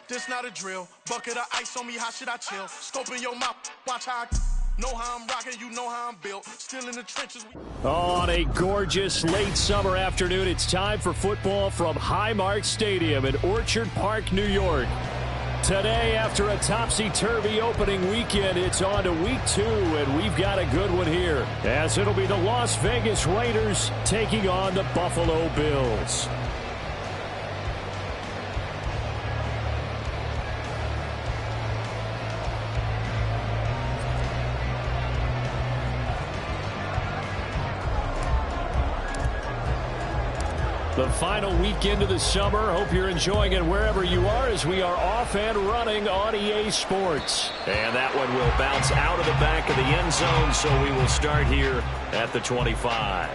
This not a drill. Bucket of ice on me, how should I chill? Scope in your mouth, watch how I know how I'm rocking, you know how I'm built. Still in the trenches. On a gorgeous late summer afternoon, it's time for football from Highmark Stadium in Orchard Park, New York. Today, after a topsy-turvy opening weekend, it's on to week 2, and we've got a good one here, as it'll be the Las Vegas Raiders taking on the Buffalo Bills. The final weekend of the summer. Hope you're enjoying it wherever you are as we are off and running on EA Sports. And that one will bounce out of the back of the end zone, so we will start here at the 25.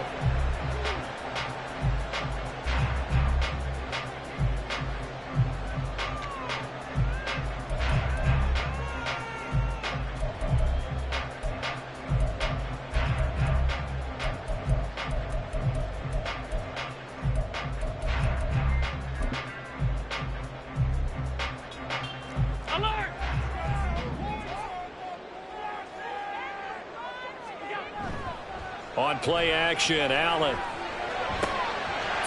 On play action, Allen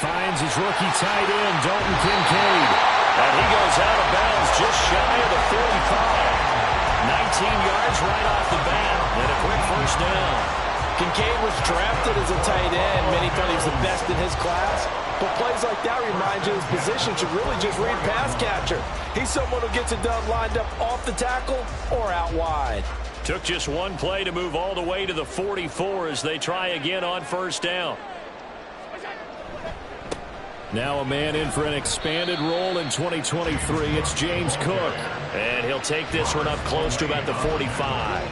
finds his rookie tight end, Dalton Kincaid. And he goes out of bounds just shy of the 45. 19 yards right off the bat, and a quick first down. Kincaid was drafted as a tight end. Many thought he was the best in his class. But plays like that remind you his position should really just read pass catcher. He's someone who gets it done lined up off the tackle or out wide. Took just one play to move all the way to the 44 as they try again on first down. Now a man in for an expanded role in 2023. It's James Cook. And he'll take this one up close to about the 45.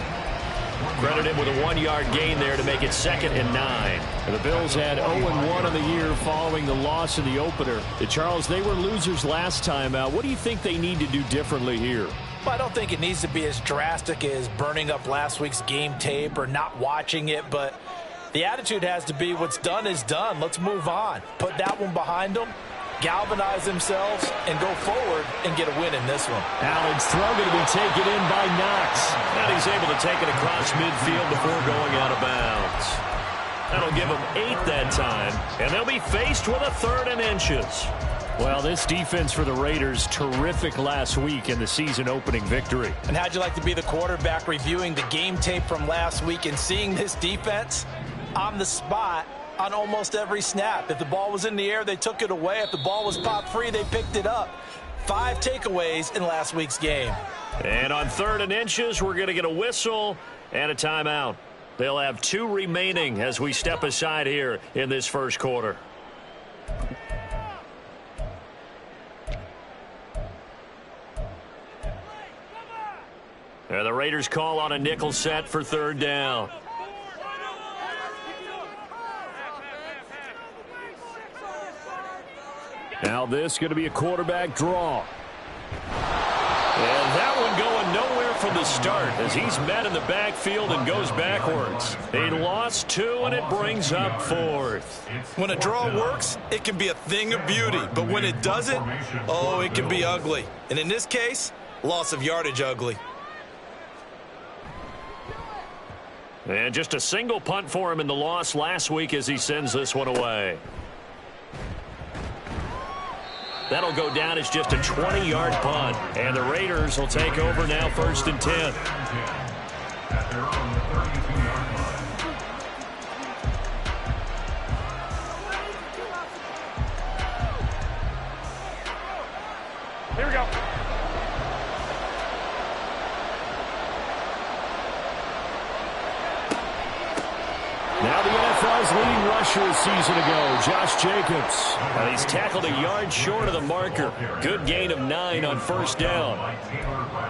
Credit him with a 1-yard gain there to make it 2nd and 9. And the Bills had 0-1 in the year following the loss in the opener. Charles, they were losers last time out. What do you think they need to do differently here? Well, I don't think it needs to be as drastic as burning up last week's game tape or not watching it, but the attitude has to be what's done is done. Let's move on. Put that one behind them, galvanize themselves, and go forward and get a win in this one. Allen's throw going to be taken in by Knox. And he's able to take it across midfield before going out of bounds. That'll give them 8 that time, and they'll be faced with a 3rd and inches. Well, this defense for the Raiders, terrific last week in the season-opening victory. And how'd you like to be the quarterback reviewing the game tape from last week and seeing this defense on the spot on almost every snap? If the ball was in the air, they took it away. If the ball was popped free, they picked it up. 5 takeaways in last week's game. And on 3rd and inches, we're going to get a whistle and a timeout. They'll have 2 remaining as we step aside here in this first quarter. And the Raiders call on a nickel set for 3rd down. Now this is going to be a quarterback draw. And that one going nowhere from the start as he's met in the backfield and goes backwards. They lost 2, and it brings up 4th. When a draw works, it can be a thing of beauty. But when it doesn't, oh, it can be ugly. And in this case, loss of yardage ugly. And just a single punt for him in the loss last week as he sends this one away. That'll go down as just a 20-yard punt. And the Raiders will take over now 1st and 10. Here we go. Now the NFL's leading rusher a season ago, Josh Jacobs. And he's tackled a yard short of the marker. Good gain of 9 on first down.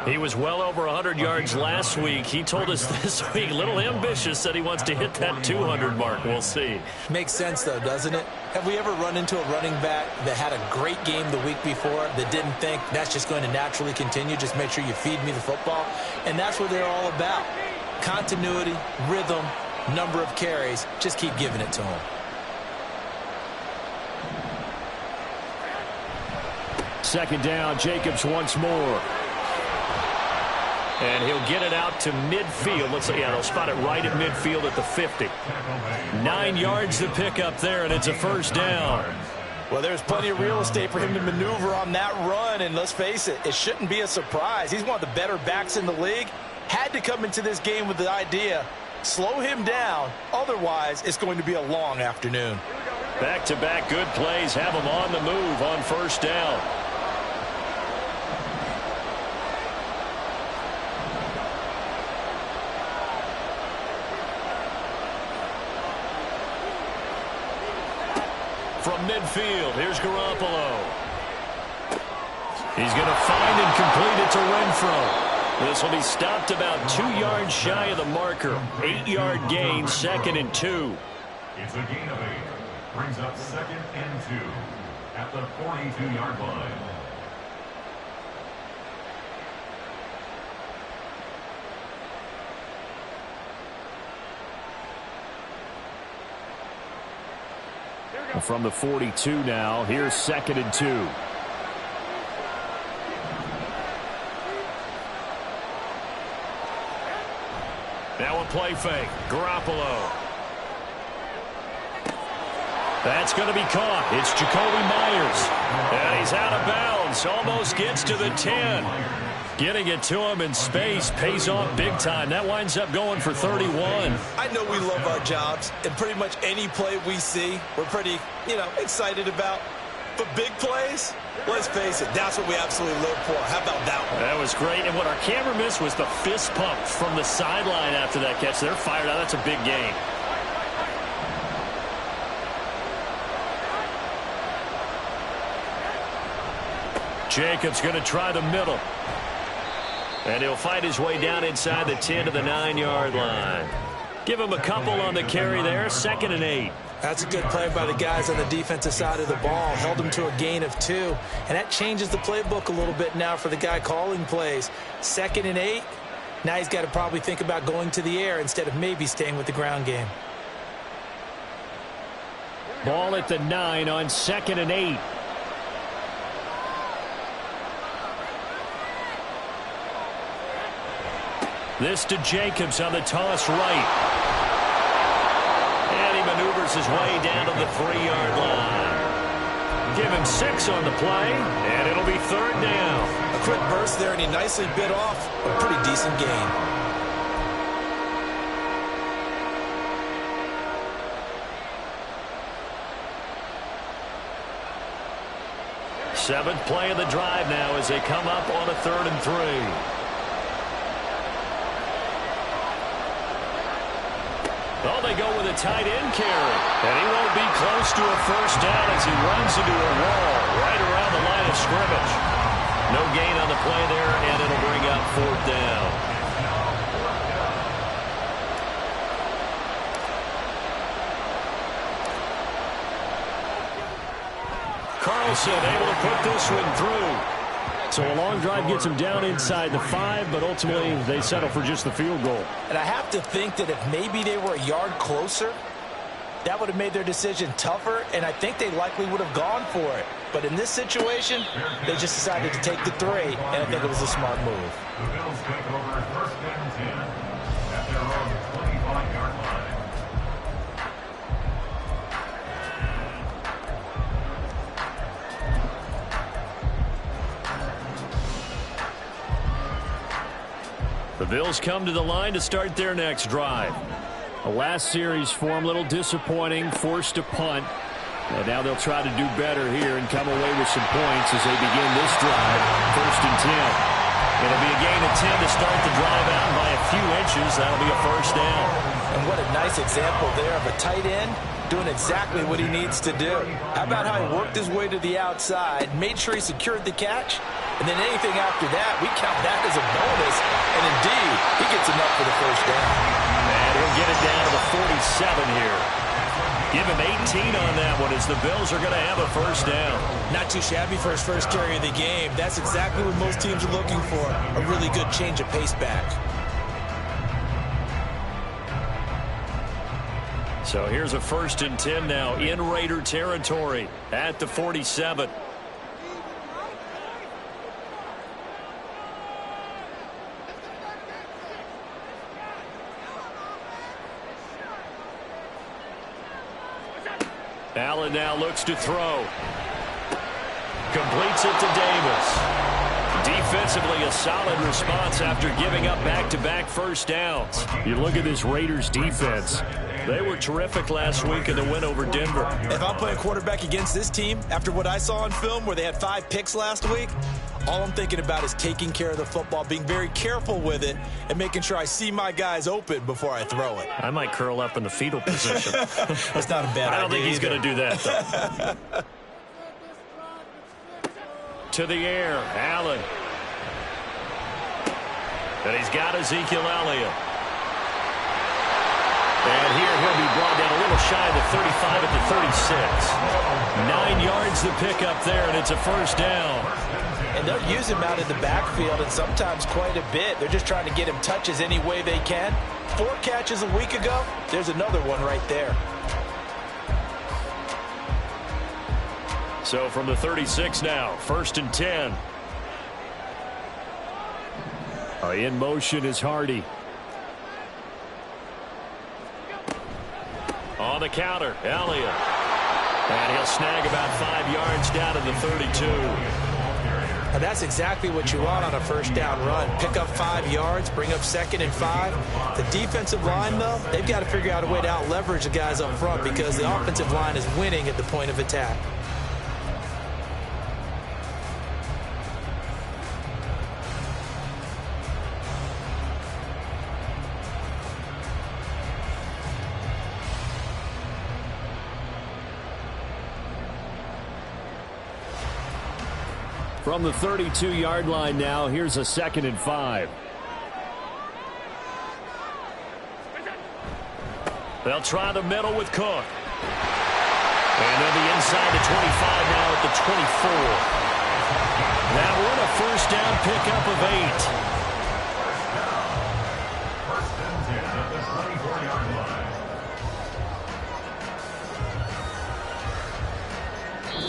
He was well over 100 yards last week. He told us this week, a little ambitious, that he wants to hit that 200 mark. We'll see. Makes sense, though, doesn't it? Have we ever run into a running back that had a great game the week before that didn't think that's just going to naturally continue? Just make sure you feed me the football. And that's what they're all about. Continuity, rhythm, number of carries. Just keep giving it to him. second down. Jacobs once more. And he'll get it out to midfield. Let's see. Yeah, they'll spot it right at midfield at the 50. 9 yards to pick up there, and it's a first down. Well, there's plenty of real estate for him to maneuver on that run, and let's face it, it shouldn't be a surprise. He's one of the better backs in the league. Had to come into this game with the idea, slow him down, otherwise it's going to be a long afternoon. Back-to-back good plays have him on the move on first down. From midfield, here's Garoppolo. He's going to find and complete it to Renfro. This will be stopped about 2 yards shy of the marker. 8-yard gain, 2nd and 2. It's a gain of 8. Brings up 2nd and 2 at the 42-yard line. From the 42 now, here's 2nd and 2. Now a play fake. Garoppolo. That's going to be caught. It's Jacoby Myers. And he's out of bounds. Almost gets to the 10. Getting it to him in space pays off big time. That winds up going for 31. I know we love our jobs, and pretty much any play we see, we're pretty, excited about. But big plays, let's face it, that's what we absolutely live for. How about that one? That was great. And what our camera missed was the fist pump from the sideline after that catch. They're fired out. That's a big gain. Jacobs going to try the middle. And he'll fight his way down inside the 10 to the 9-yard line. Give him a couple on the carry there. 2nd and 8. That's a good play by the guys on the defensive side of the ball. Held him to a gain of 2. And that changes the playbook a little bit now for the guy calling plays. 2nd and 8. Now he's got to probably think about going to the air instead of maybe staying with the ground game. Ball at the 9 on 2nd and 8. This to Jacobs on the toss right. And he maneuvers his way down to the 3-yard line. Give him 6 on the play, and it'll be 3rd down. A quick burst there, and he nicely bit off a pretty decent gain. Seventh play of the drive now as they come up on a 3rd and 3. Oh, they go with a tight end carry. And he won't be close to a first down as he runs into a wall right around the line of scrimmage. No gain on the play there, and it'll bring up 4th down. Carlson able to put this one through. So a long drive gets them down inside the 5, but ultimately they settle for just the field goal. And I have to think that if maybe they were a yard closer, that would have made their decision tougher, and I think they likely would have gone for it. But in this situation, they just decided to take the 3, and I think it was a smart move. The Bills take over 1st and 10 at their own 25-yard line. The Bills come to the line to start their next drive. The last series for them, a little disappointing, forced to punt. And now they'll try to do better here and come away with some points as they begin this drive. 1st and 10. It'll be a gain of 10 to start the drive out by a few inches. That'll be a first down. And what a nice example there of a tight end doing exactly what he needs to do. How about how he worked his way to the outside, made sure he secured the catch, and then anything after that, we count that as a bonus. And indeed, he gets enough for the first down. And he'll get it down to the 47 here. Give him 18 on that one as the Bills are going to have a first down. Not too shabby for his first carry of the game. That's exactly what most teams are looking for, a really good change of pace back. So here's a 1st and 10 now in Raider territory at the 47. Allen now looks to throw. Completes it to Davis. Defensively, a solid response after giving up back-to-back first downs. You look at this Raiders defense. They were terrific last week in the win over Denver. If I'm playing quarterback against this team, after what I saw on film where they had 5 picks last week, all I'm thinking about is taking care of the football, being very careful with it, and making sure I see my guys open before I throw it. I might curl up in the fetal position. That's not a bad idea. I don't think he's going to do that, though. To the air, Allen. And he's got Ezekiel Elliott. And here he'll be brought down a little shy of the 35 at the 36. 9 yards to pick up there, and it's a first down. And they'll use him out in the backfield, and sometimes quite a bit. They're just trying to get him touches any way they can. 4 catches a week ago. There's another one right there. So from the 36 now, 1st and 10. In motion is Hardy. On the counter, Elliott. And he'll snag about 5 yards down to the 32. And that's exactly what you want on a first down run. Pick up 5 yards, bring up 2nd and 5. The defensive line, though, they've got to figure out a way to out-leverage the guys up front because the offensive line is winning at the point of attack. From the 32-yard line now, here's a 2nd and 5. They'll try the middle with Cook. And they'll be inside the 25 now at the 24. That one a first down pickup of 8. First and 10 at the 24-yard line.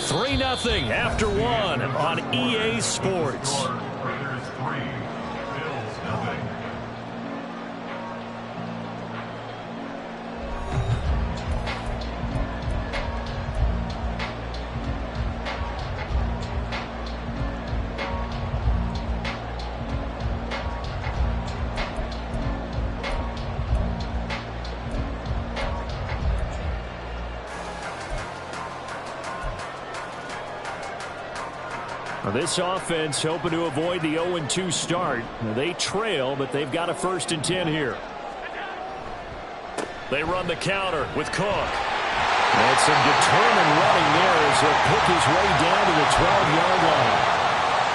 3-0 after 1 on EA Sports. Raiders 3, Bills 0. This offense hoping to avoid the 0-2 start. They trail, but they've got a 1st and 10 here. They run the counter with Cook. And some determined running there as he'll pick his way down to the 12-yard line.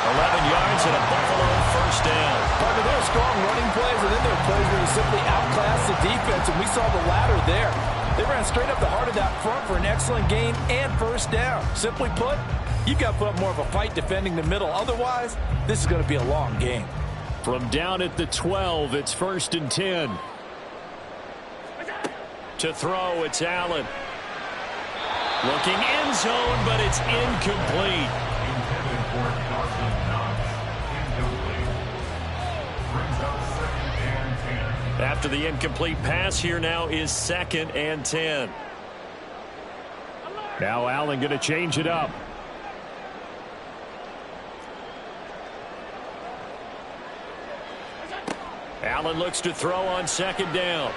11 yards and a Buffalo first down. There are strong running plays, and then there are plays where you simply outclass the defense, and we saw the latter there. They ran straight up the heart of that front for an excellent gain and first down. Simply put, you've got to put up more of a fight defending the middle. Otherwise, this is going to be a long game. From down at the 12, it's 1st and 10. To throw, it's Allen. Looking end zone, but it's incomplete. Intended for Dawson Knox. Incomplete. Brings up 2nd and 10. After the incomplete pass, here now is 2nd and 10. Now Allen going to change it up. Allen looks to throw on 2nd down.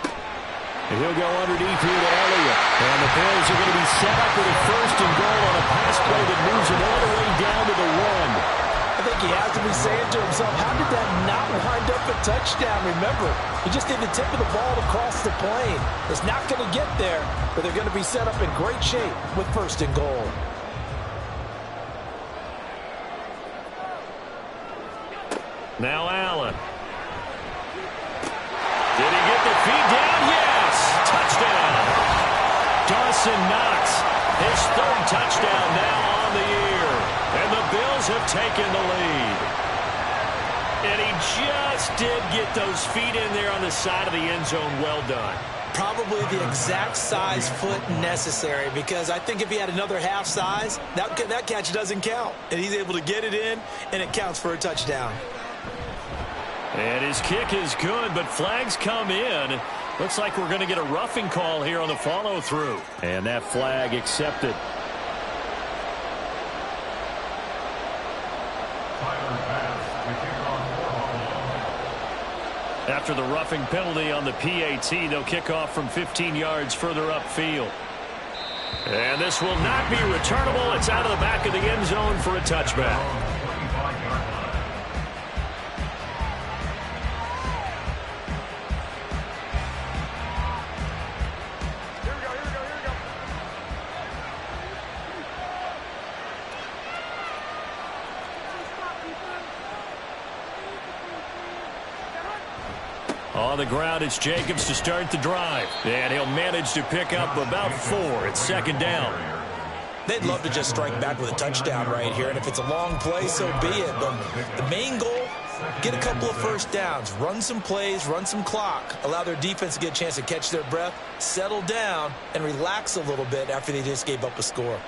And he'll go underneath here to Elliott. And the Bills are going to be set up with a 1st and goal on a pass play that moves him all the way down to the 1. I think he has to be saying to himself, how did that not wind up a touchdown? Remember, he just did the tip of the ball to cross the plane. It's not going to get there, but they're going to be set up in great shape with 1st and goal. Now Allen. Did he get the feed down? Yes! Touchdown! Dawson Knox, his 3rd touchdown now on the year. And the Bills have taken the lead. And he just did get those feet in there on the side of the end zone. Well done. Probably the exact size foot necessary, because I think if he had another half size, that catch doesn't count. And he's able to get it in, and it counts for a touchdown. And his kick is good, but flags come in. Looks like we're going to get a roughing call here on the follow-through. And that flag accepted. After the roughing penalty on the PAT, they'll kick off from 15 yards further upfield. And this will not be returnable. It's out of the back of the end zone for a touchback. On the ground, it's Jacobs to start the drive. And he'll manage to pick up about 4. It's second down. They'd love to just strike back with a touchdown right here, and if it's a long play, so be it. But the main goal, get a couple of first downs, run some plays, run some clock, allow their defense to get a chance to catch their breath, settle down, and relax a little bit after they just gave up a score.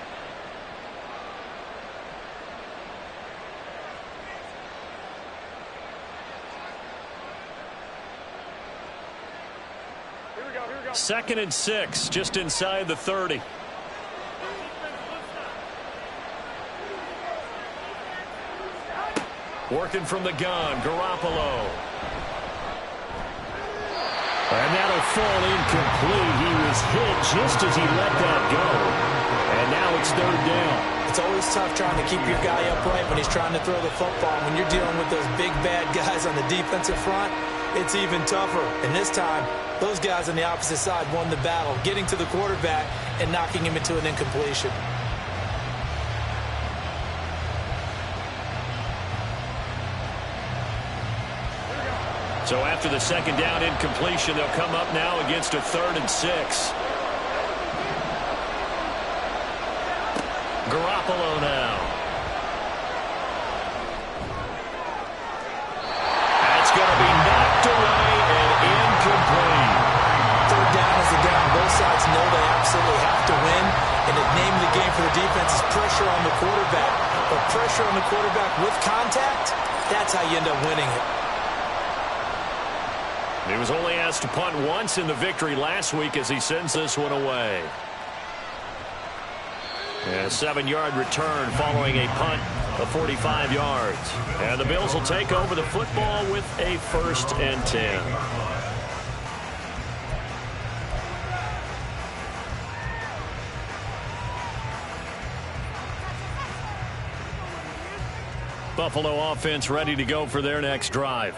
Second and 6, just inside the 30. Working from the gun, Garoppolo. And that'll fall incomplete. He was hit just as he let that go. And now it's third down. It's always tough trying to keep your guy upright when he's trying to throw the football. When you're dealing with those big, bad guys on the defensive front, it's even tougher. And this time, those guys on the opposite side won the battle, getting to the quarterback and knocking him into an incompletion. So after the second down incompletion, they'll come up now against a 3rd and 6. Garoppolo now. That's going to be knocked away and incomplete. Third down is the down. Both sides know they absolutely have to win. And the name of the game for the defense is pressure on the quarterback. But pressure on the quarterback with contact, that's how you end up winning it. He was only asked to punt once in the victory last week as he sends this one away. And a 7-yard return following a punt of 45 yards. And the Bills will take over the football with a 1st and 10. Buffalo offense ready to go for their next drive.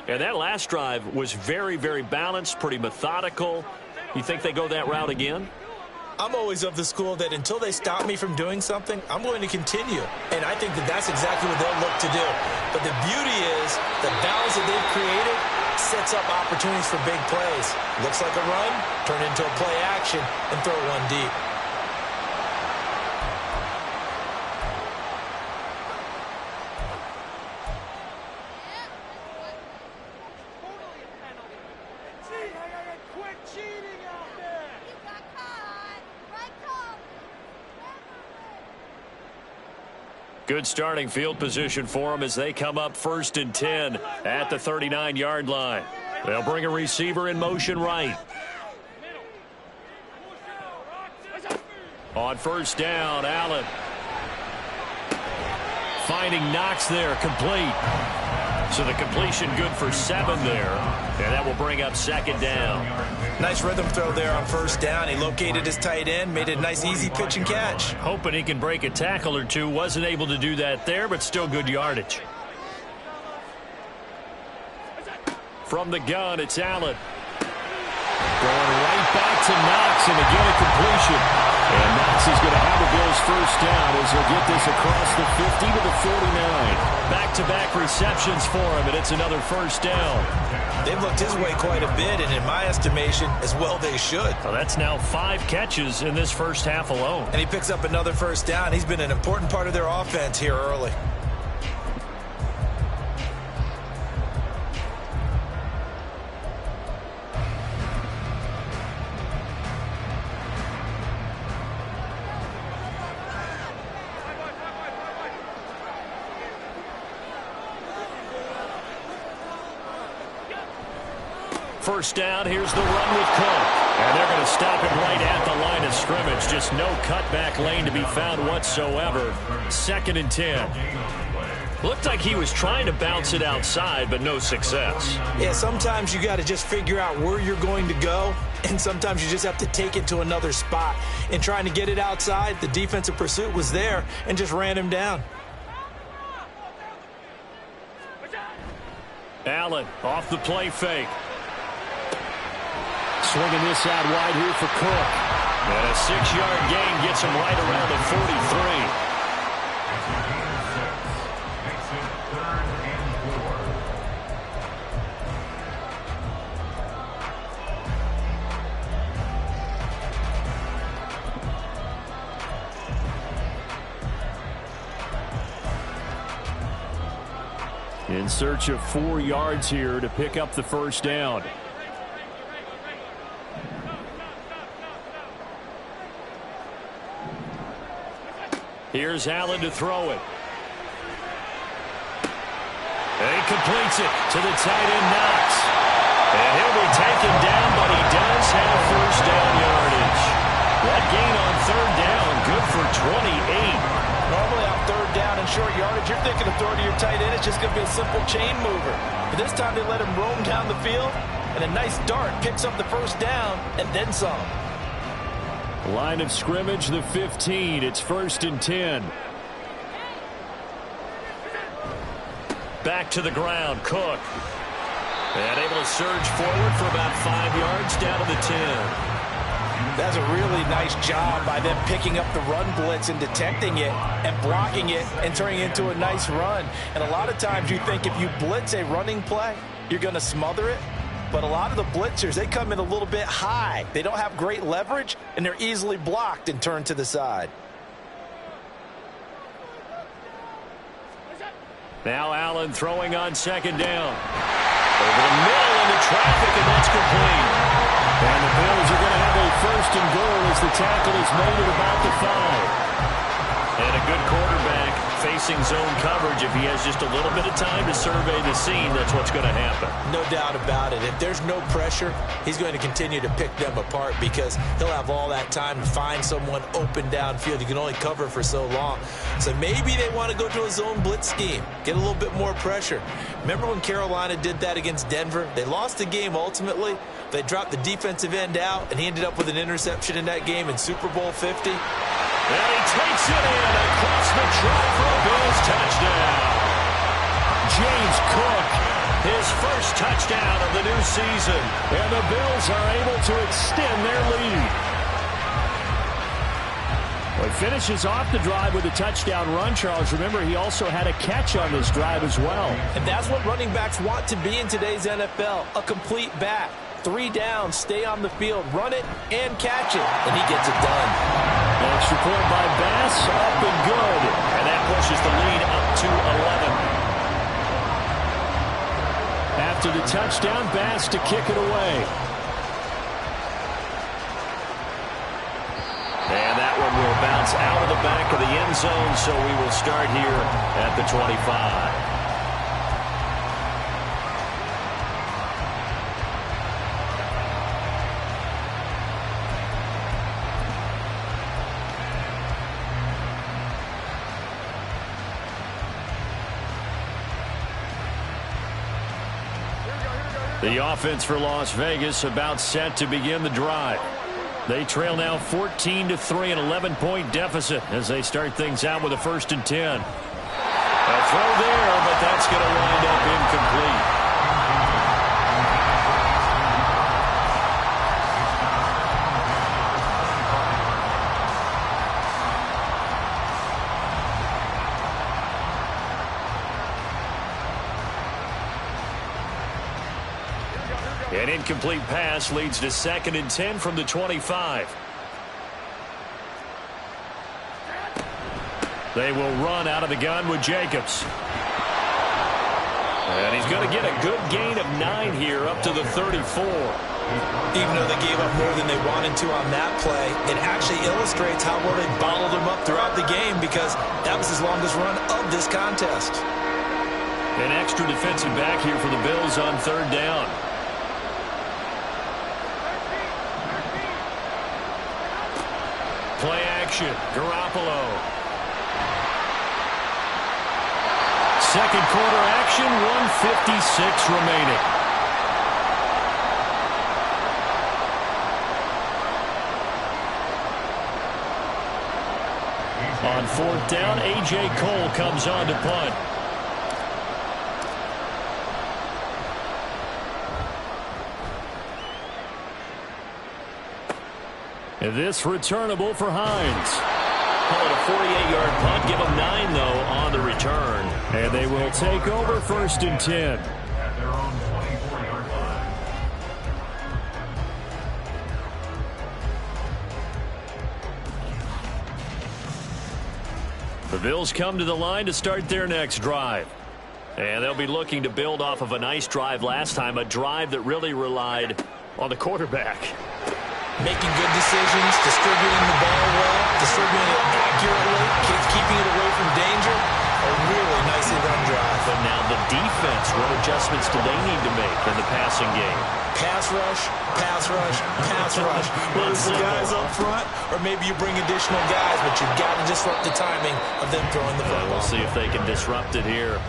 And that last drive was very, very balanced, pretty methodical. You think they go that route again? I'm always of the school that until they stop me from doing something, I'm going to continue. And I think that that's exactly what they'll look to do. But the beauty is the balance that they've created sets up opportunities for big plays. Looks like a run, turn into a play action, and throw one deep. Good starting field position for them as they come up 1st and 10 at the 39-yard line. They'll bring a receiver in motion right. On 1st down, Allen. Finding Knox there, complete. So the completion good for 7 there. And that will bring up 2nd down. Nice rhythm throw there on 1st down. He located his tight end, made a nice easy pitch and catch. Hoping he can break a tackle or two. Wasn't able to do that there, but still good yardage. From the gun, it's Allen. Going right back to Knox, and again a completion. And Knox is going to have the Bills' 1st down as he'll get this across the 50 to the 49. Back-to-back receptions for him, and it's another 1st down. They've looked his way quite a bit, and in my estimation, as well they should. Well, that's now 5 catches in this first half alone. And he picks up another 1st down. He's been an important part of their offense here early. First down, here's the run with Cook. And they're going to stop him right at the line of scrimmage. Just no cutback lane to be found whatsoever. 2nd and 10. Looked like he was trying to bounce it outside, but no success. Yeah, sometimes you got to just figure out where you're going to go, and sometimes you just have to take it to another spot. In trying to get it outside, the defensive pursuit was there and just ran him down. Allen off the play fake. Swinging this out wide here for Cook. And a 6-yard gain gets him right around the 43. In search of 4 yards here to pick up the first down. Here's Allen to throw it. And he completes it to the tight end, Knox. And he'll be taken down, but he does have first down yardage. That gain on 3rd down, good for 28. Normally on 3rd down and short yardage, you're thinking of throwing to your tight end. It's just going to be a simple chain mover. But this time they let him roam down the field, and a nice dart picks up the first down and then some. Line of scrimmage, the 15. It's 1st and 10. Back to the ground, Cook. And able to surge forward for about 5 yards down to the 10. That's a really nice job by them picking up the run blitz and detecting it and blocking it and turning it into a nice run. And a lot of times you think if you blitz a running play, you're going to smother it. But a lot of the blitzers, they come in a little bit high. They don't have great leverage, and they're easily blocked and turned to the side. Now Allen throwing on 2nd down. Over the middle into traffic, and that's complete. And the Bills are going to have a 1st and goal as the tackle is made at about the 5. And a good quarterback facing zone coverage. If he has just a little bit of time to survey the scene, that's what's going to happen. No doubt about it. If there's no pressure, he's going to continue to pick them apart because he'll have all that time to find someone open downfield. You can only cover for so long. So maybe they want to go to a zone blitz scheme, get a little bit more pressure. Remember when Carolina did that against Denver? They lost the game ultimately. They dropped the defensive end out, and he ended up with an interception in that game in Super Bowl 50. And he takes it in across the track for a Bills touchdown. James Cook, his first touchdown of the new season. And the Bills are able to extend their lead. Well, he finishes off the drive with a touchdown run, Charles. Remember, he also had a catch on this drive as well. And that's what running backs want to be in today's NFL, a complete back. 3 down, stay on the field, run it, and catch it. And he gets it done. Extra point by Bass, up and good. And that pushes the lead up to 11. After the touchdown, Bass to kick it away. And that one will bounce out of the back of the end zone, so we will start here at the 25. The offense for Las Vegas about set to begin the drive. They trail now 14-3, an 11-point deficit as they start things out with a 1st and 10. A throw there, but that's going to wind up incomplete. An incomplete pass leads to 2nd and 10 from the 25. They will run out of the gun with Jacobs. And he's going to get a good gain of 9 here up to the 34. Even though they gave up more than they wanted to on that play, it actually illustrates how well they bottled them up throughout the game because that was his longest run of this contest. An extra defensive back here for the Bills on 3rd down. action. Garoppolo. Second quarter action, 1:56 remaining. On fourth down, A.J. Cole comes on to punt. And this returnable for Hines. Call it a 48-yard punt. Give them 9, though, on the return. And they will take over first and 10. At their own 24-yard line. The Bills come to the line to start their next drive. And they'll be looking to build off of a nice drive last time, a drive that really relied on the quarterback. Making good decisions, distributing the ball well, distributing it accurately, keeping it away from danger. A really nicely run drive. But now the defense, what adjustments do they need to make in the passing game? Pass rush, pass rush, pass rush. Whether it's the guys up front or maybe you bring additional guys, but you've got to disrupt the timing of them throwing the football. We'll see if they can disrupt it here.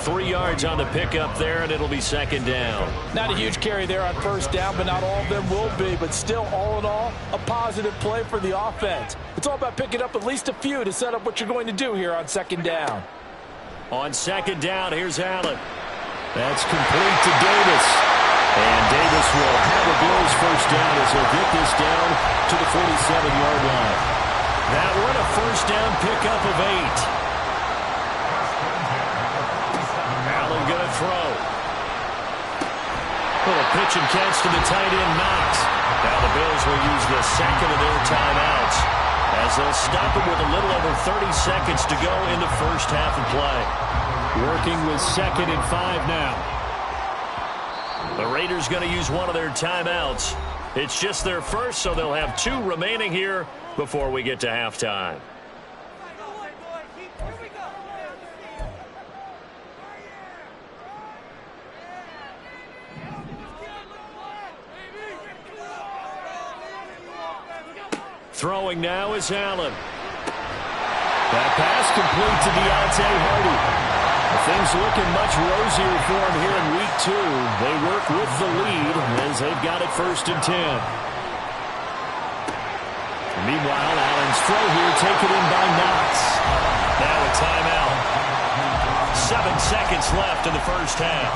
3 yards on the pickup there, and it'll be second down. Not a huge carry there on first down, but not all of them will be. But still, all in all, a positive play for the offense. It's all about picking up at least a few to set up what you're going to do here on second down. On second down, here's Allen. That's complete to Davis. And Davis will have the Bills first down as he'll get this down to the 47-yard line. That one a first down pickup of 8. Allen going to throw. Little pitch and catch to the tight end, Knox. Now the Bills will use the second of their timeouts as they'll stop it with a little over 30 seconds to go in the first half of play. Working with 2nd and 5 now. The Raiders going to use one of their timeouts. It's just their first, so they'll have 2 remaining here before we get to halftime. Throwing now is Allen. That pass complete to Deontay Hardy. Things looking much rosier for him here in week 2. They work with the lead as they've got it first and 10. Meanwhile, Allen's throw here taken in by Knox. Now a timeout. 7 seconds left in the first half.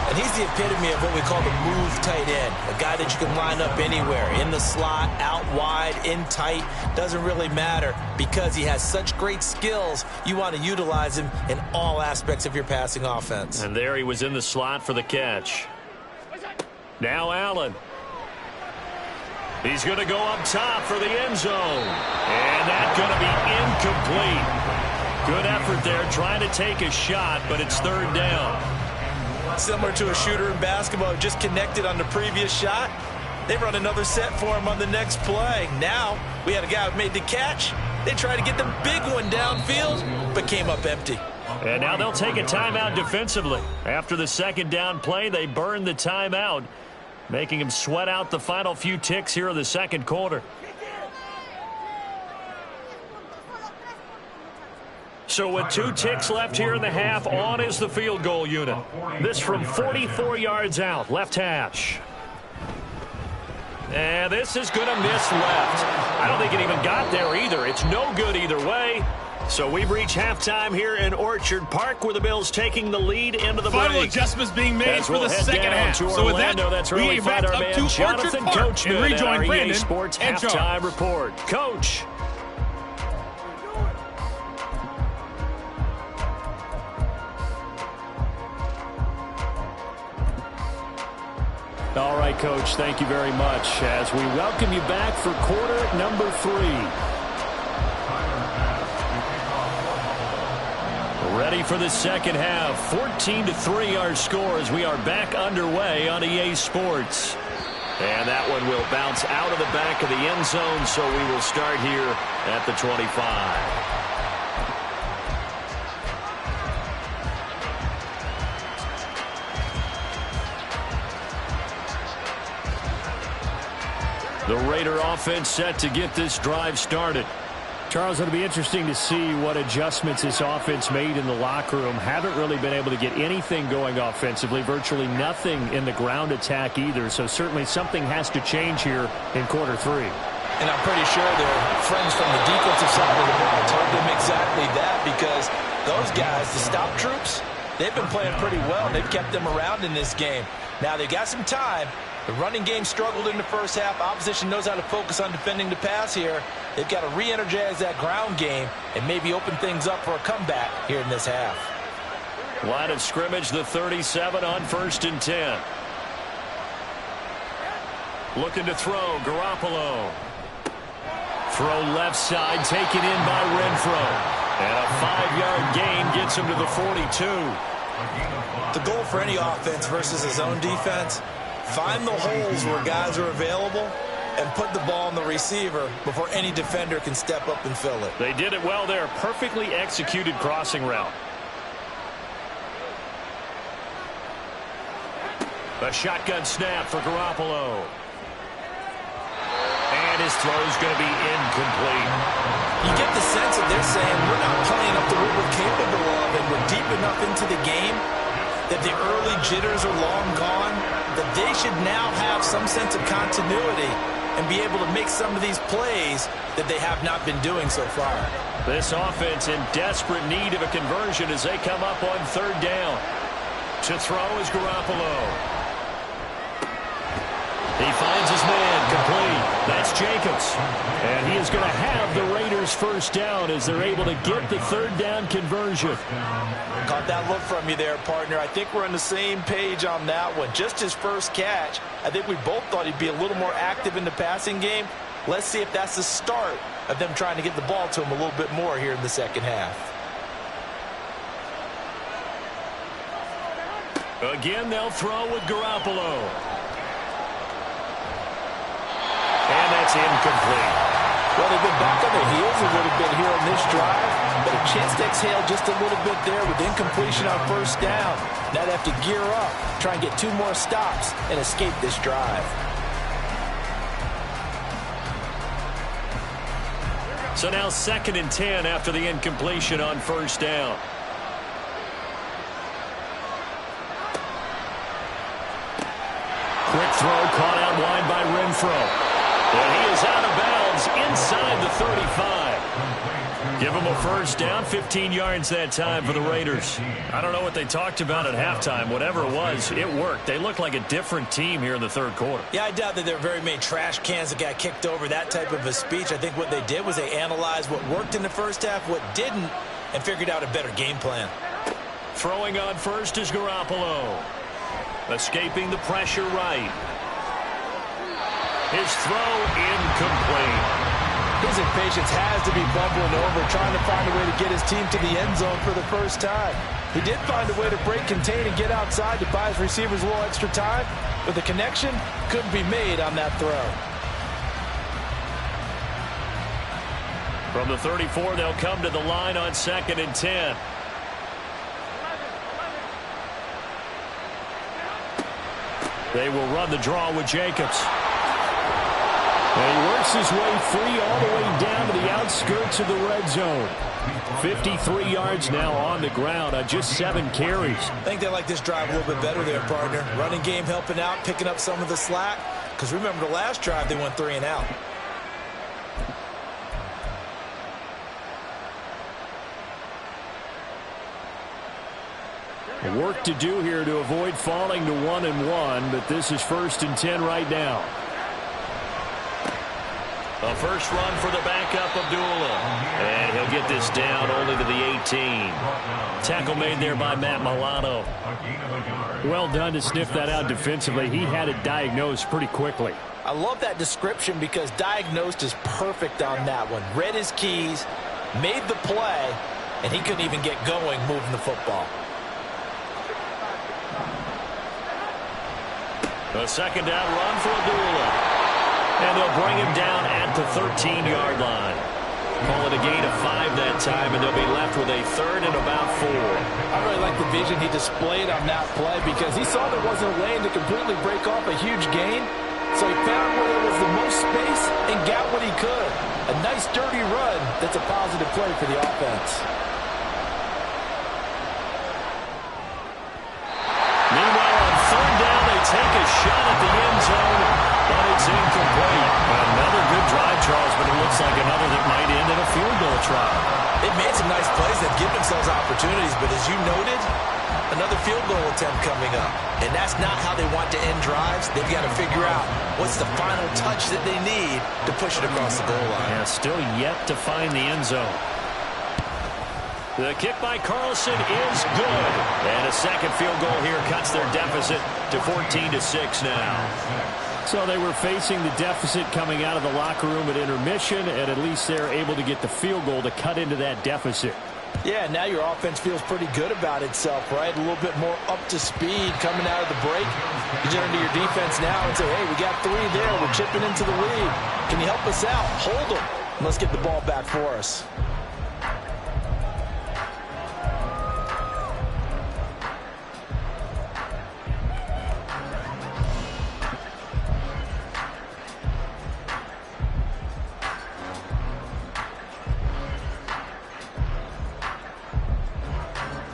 And he's the epitome of what we call the move tight end. A guy that you can line up anywhere. In the slot, out wide, in tight. Doesn't really matter because he has such great skills. You want to utilize him in all aspects of your passing offense. And there he was in the slot for the catch. Now Allen. He's going to go up top for the end zone. And that's going to be incomplete. Good effort there trying to take a shot, but it's third down. Similar to a shooter in basketball who just connected on the previous shot. They run another set for him on the next play. Now, we had a guy who made the catch. They tried to get the big one downfield, but came up empty. And now they'll take a timeout defensively. After the second down play, they burn the timeout, making him sweat out the final few ticks here in the second quarter. So with 2 ticks left here in the half, on is the field goal unit. This from 44 yards out, left hash. And this is going to miss left. I don't think it even got there either. It's no good either way. So we've reached halftime here in Orchard Park, where the Bills taking the lead into the Final break. adjustments being made for the second half. So with that, that's where we find our man Jonathan Coachman and rejoin our Brandon EA Sports and halftime report. Coach. All right, Coach, thank you very much as we welcome you back for quarter number 3. Ready for the second half. 14-3 our score as we are back underway on EA Sports. And that one will bounce out of the back of the end zone, so we will start here at the 25. The Raider offense set to get this drive started. Charles, it'll be interesting to see what adjustments this offense made in the locker room. Haven't really been able to get anything going offensively, virtually nothing in the ground attack either. So certainly something has to change here in quarter 3. And I'm pretty sure their friends from the defensive side of the ball told them exactly that, because those guys, the stop troops, they've been playing pretty well. They've kept them around in this game. Now they've got some time. The running game struggled in the first half. Opposition knows how to focus on defending the pass here. They've got to re-energize that ground game and maybe open things up for a comeback here in this half. Line of scrimmage, the 37 on 1st and 10. Looking to throw, Garoppolo. Throw left side, taken in by Renfro. And a 5-yard gain gets him to the 42. The goal for any offense versus a zone defense, find the holes where guys are available and put the ball on the receiver before any defender can step up and fill it. They did it well there. Perfectly executed crossing route. A shotgun snap for Garoppolo. And his throw's going to be incomplete. You get the sense that they're saying we're not playing up to what we're capable of, and we're deep enough into the game that the early jitters are long gone, that they should now have some sense of continuity and be able to make some of these plays that they have not been doing so far. This offense in desperate need of a conversion as they come up on 3rd down. To throw is Garoppolo. He finds his man, complete. That's Jacobs. And he is going to have the Raiders' 1st down as they're able to get the 3rd down conversion. Caught that look from you there, partner. I think we're on the same page on that one. Just his first catch, I think we both thought he'd be a little more active in the passing game. Let's see if that's the start of them trying to get the ball to him a little bit more here in the second half. Again, they'll throw with Garoppolo. And that's incomplete. Well, they've been back on their heels a little bit here on this drive, but a chance to exhale just a little bit there with incompletion on 1st down. Now they have to gear up, try and get 2 more stops and escape this drive. So now 2nd and 10 after the incompletion on 1st down. Quick throw caught out wide by Renfro. And he is out of bounds inside the 35. Give him a 1st down, 15 yards that time for the Raiders. I don't know what they talked about at halftime. Whatever it was, it worked. They look like a different team here in the 3rd quarter. Yeah, I doubt that there are very many trash cans that got kicked over, that type of a speech. I think what they did was they analyzed what worked in the first half, what didn't, and figured out a better game plan. Throwing on 1st is Garoppolo. Escaping the pressure right. His throw incomplete. His impatience has to be bubbling over, trying to find a way to get his team to the end zone for the first time. He did find a way to break, contain, and get outside to buy his receivers a little extra time, but the connection couldn't be made on that throw. From the 34, they'll come to the line on 2nd and 10. They will run the draw with Jacobs. And he works his way free all the way down to the outskirts of the red zone. 53 yards now on the ground on just 7 carries. I think they like this drive a little bit better there, partner. Running game helping out, picking up some of the slack. Because remember the last drive, they went 3 and out. Work to do here to avoid falling to 1-1, but this is 1st and 10 right now. A first run for the backup, Abdullah. And he'll get this down only to the 18. Tackle made there by Matt Milano. Well done to sniff that out defensively. He had it diagnosed pretty quickly. I love that description because diagnosed is perfect on that one. Read his keys, made the play, and he couldn't even get going moving the football. A 2nd down run for Abdullah. And they'll bring him down at the 13-yard line. Call it a gain of 5 that time, and they'll be left with a 3rd and about 4. I really like the vision he displayed on that play because he saw there wasn't a lane to completely break off a huge gain, so he found where there was the most space and got what he could. A nice dirty run that's a positive play for the offense. Meanwhile, on third down, they take a shot at the end zone, but it's incomplete. Another good drive, Charles, but it looks like another that might end in a field goal try. They've made some nice plays. They've given themselves opportunities, but as you noted, another field goal attempt coming up. And that's not how they want to end drives. They've got to figure out what's the final touch that they need to push it across the goal line. Yeah, still yet to find the end zone. The kick by Carlson is good. And a second field goal here cuts their deficit to 14-6 now. So they were facing the deficit coming out of the locker room at intermission, and at least they're able to get the field goal to cut into that deficit. Yeah, now your offense feels pretty good about itself, right? A little bit more up to speed coming out of the break. You turn to your defense now and say, hey, we got 3 there. We're chipping into the lead. Can you help us out? Hold them. Let's get the ball back for us.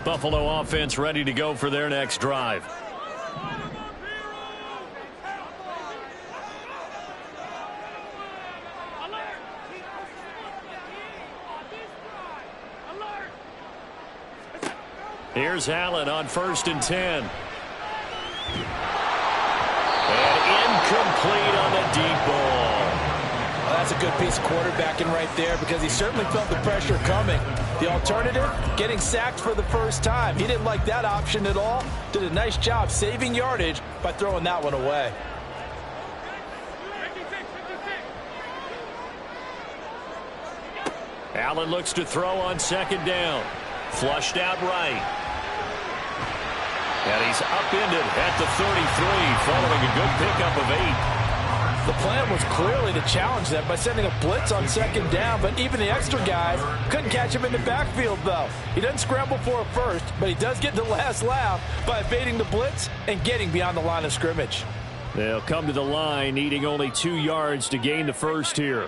Buffalo offense ready to go for their next drive. Here's Allen on 1st and 10. And incomplete on the deep ball. Well, that's a good piece of quarterbacking right there because he certainly felt the pressure coming. The alternative, getting sacked for the first time. He didn't like that option at all. Did a nice job saving yardage by throwing that one away. Allen looks to throw on 2nd down. Flushed out right. And he's upended at the 33 following a good pickup of 8. The plan was clearly to challenge them by sending a blitz on 2nd down, but even the extra guys couldn't catch him in the backfield, though. He doesn't scramble for a first, but he does get the last laugh by evading the blitz and getting beyond the line of scrimmage. They'll come to the line needing only 2 yards to gain the first here.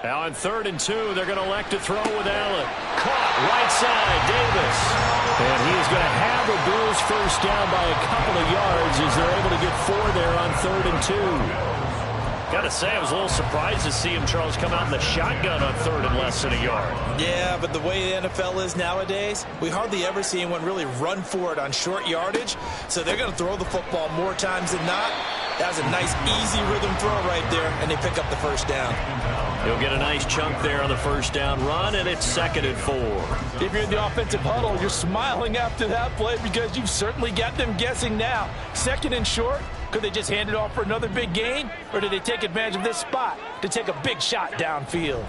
Now on 3rd and 2, they're going to elect to throw with Allen. Caught right side, Davis. And he is going to have a Bills first down by a couple of yards as they're able to get 4 there on 3rd and 2. Got to say, I was a little surprised to see him, Charles, come out in the shotgun on 3rd and less than a yard. Yeah, but the way the NFL is nowadays, we hardly ever see anyone really run for it on short yardage. So they're going to throw the football more times than not. That was a nice, easy rhythm throw right there, and they pick up the first down. He'll get a nice chunk there on the first down run, and it's 2nd and 4. If you're in the offensive huddle, you're smiling after that play because you've certainly got them guessing now. 2nd and short, could they just hand it off for another big gain, or did they take advantage of this spot to take a big shot downfield?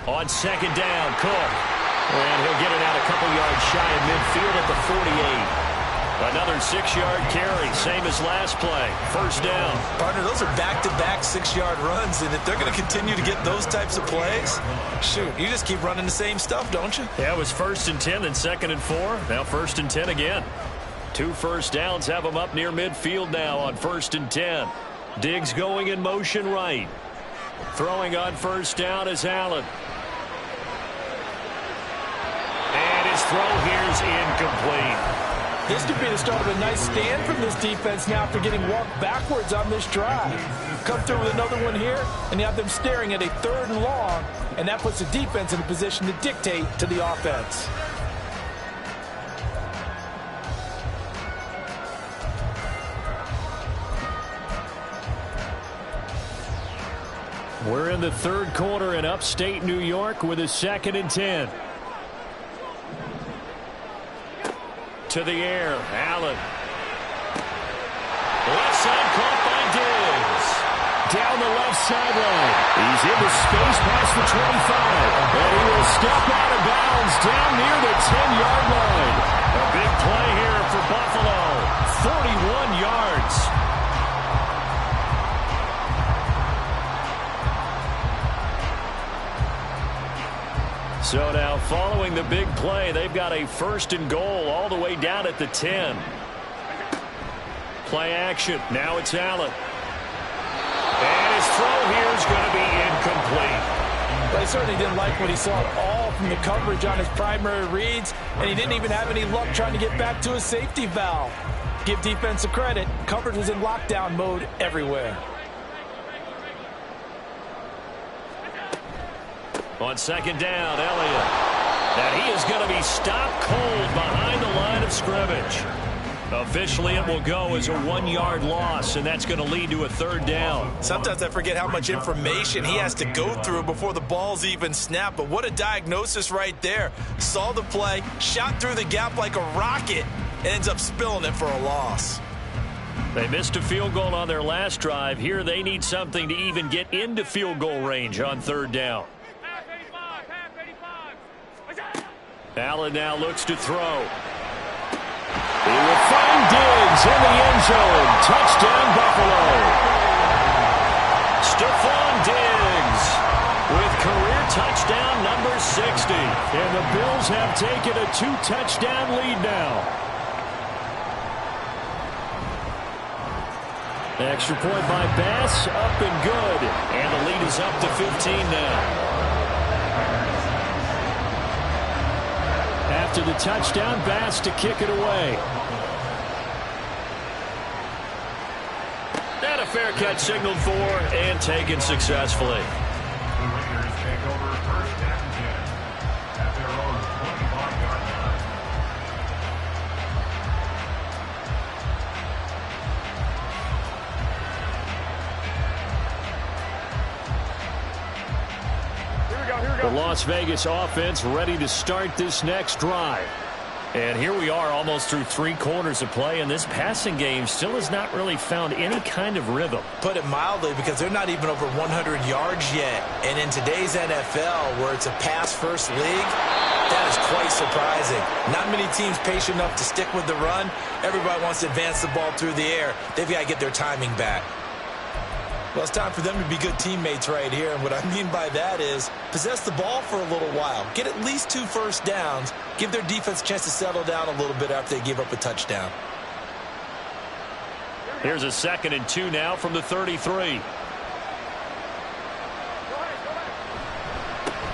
On 2nd down, Cook. And he'll get it out a couple yards shy of midfield at the 48. Another 6-yard carry, same as last play. First down. Partner, those are back-to-back 6-yard runs, and if they're going to continue to get those types of plays, shoot, you just keep running the same stuff, don't you? Yeah, it was 1st and 10, then 2nd and 4. Now 1st and 10 again. 2 first downs have them up near midfield now on 1st and 10. Diggs going in motion right. Throwing on 1st down is Allen. And his throw here is incomplete. This could be the start of a nice stand from this defense now after getting walked backwards on this drive. Come through with another one here, and you have them staring at a 3rd and long, and that puts the defense in a position to dictate to the offense. We're in the 3rd quarter in upstate New York with a 2nd and 10. To the air, Allen. Left side caught by Diggs. Down the left sideline. He's into space past the 25. And he will step out of bounds down near the 10-yard line. A big play here for Buffalo. 41 yards. So now following the big play, they've got a 1st and goal all the way down at the 10. Play action. Now it's Allen. And his throw here is going to be incomplete. But he certainly didn't like what he saw at all from the coverage on his primary reads, and he didn't even have any luck trying to get back to his safety valve. Give defense a credit. Coverage was in lockdown mode everywhere. On 2nd down, Elliott. And he is going to be stopped cold behind the line of scrimmage. Officially, it will go as a 1-yard loss, and that's going to lead to a 3rd down. Sometimes I forget how much information he has to go through before the ball's even snapped, but what a diagnosis right there. Saw the play, shot through the gap like a rocket, and ends up spilling it for a loss. They missed a field goal on their last drive. Here they need something to even get into field goal range on 3rd down. Allen now looks to throw. He will find Diggs in the end zone. Touchdown, Buffalo. Stephon Diggs with career touchdown number 60. And the Bills have taken a 2-touchdown lead now. Extra point by Bass, up and good. And the lead is up to 15 now. After the touchdown, Bass to kick it away. And a fair catch signaled for and taken successfully. The Raiders take over 1st and 10 at their own 25-yard line. The Las Vegas offense ready to start this next drive. And here we are almost through 3 quarters of play, and this passing game still has not really found any kind of rhythm. Put it mildly, because they're not even over 100 yards yet. And in today's NFL, where it's a pass-first league, that is quite surprising. Not many teams patient enough to stick with the run. Everybody wants to advance the ball through the air. They've got to get their timing back. Well, it's time for them to be good teammates right here. And what I mean by that is possess the ball for a little while. Get at least 2 first downs. Give their defense a chance to settle down a little bit after they give up a touchdown. Here's a 2nd and 2 now from the 33.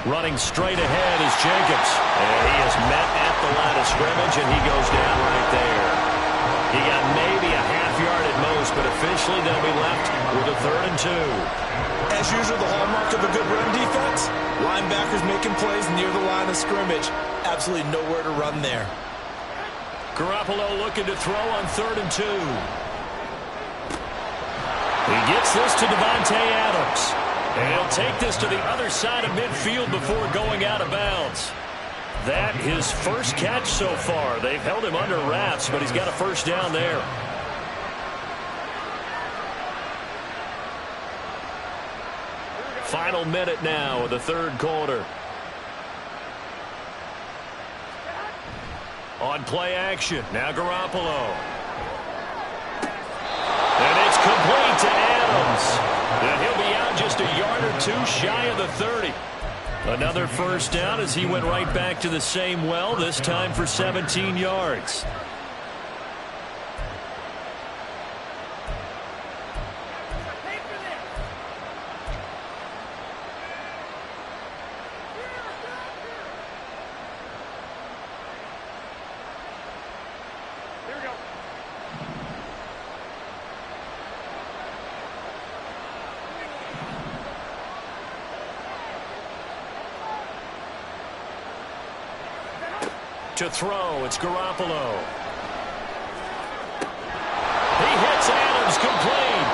Running straight ahead is Jacobs. And he is met at the line of scrimmage, and he goes down right there. He got maybe a half-yard at most, but officially they'll be left with a 3rd and 2. As usual, the hallmark of a good run defense, linebackers making plays near the line of scrimmage. Absolutely nowhere to run there. Garoppolo looking to throw on 3rd and 2. He gets this to Devontae Adams. And he'll take this to the other side of midfield before going out of bounds. That his first catch so far. They've held him under wraps, but he's got a 1st down there. Final minute now of the 3rd quarter. On play action, now Garoppolo. And it's complete to Adams. And he'll be out just a yard or 2 shy of the 30. Another 1st down as he went right back to the same well, this time for 17 yards. To throw, it's Garoppolo. He hits Adams complete.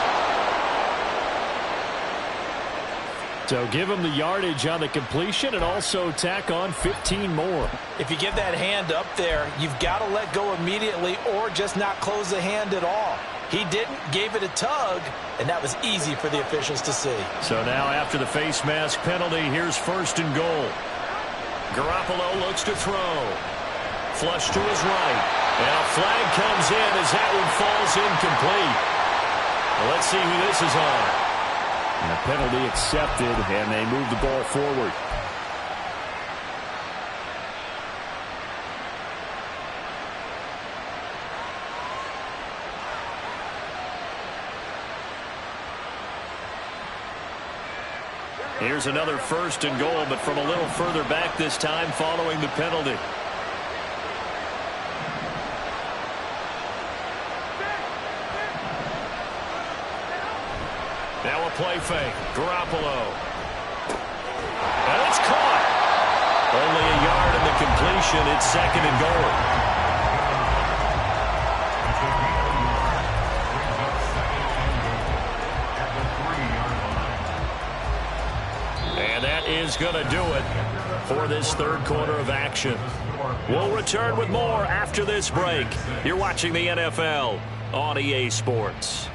So give him the yardage on the completion and also tack on 15 more. If you give that hand up there, you've got to let go immediately or just not close the hand at all. He didn't, gave it a tug, and that was easy for the officials to see. So now after the face mask penalty, here's 1st and goal. Garoppolo looks to throw. Flush to his right. And a flag comes in as that one falls incomplete. Well, let's see who this is on. And a penalty accepted, and they move the ball forward. Here's another 1st and goal, but from a little further back this time following the penalty. Now a play fake. Garoppolo. And it's caught. Only a yard in the completion. It's 2nd and goal. And that is going to do it for this 3rd quarter of action. We'll return with more after this break. You're watching the NFL on EA Sports.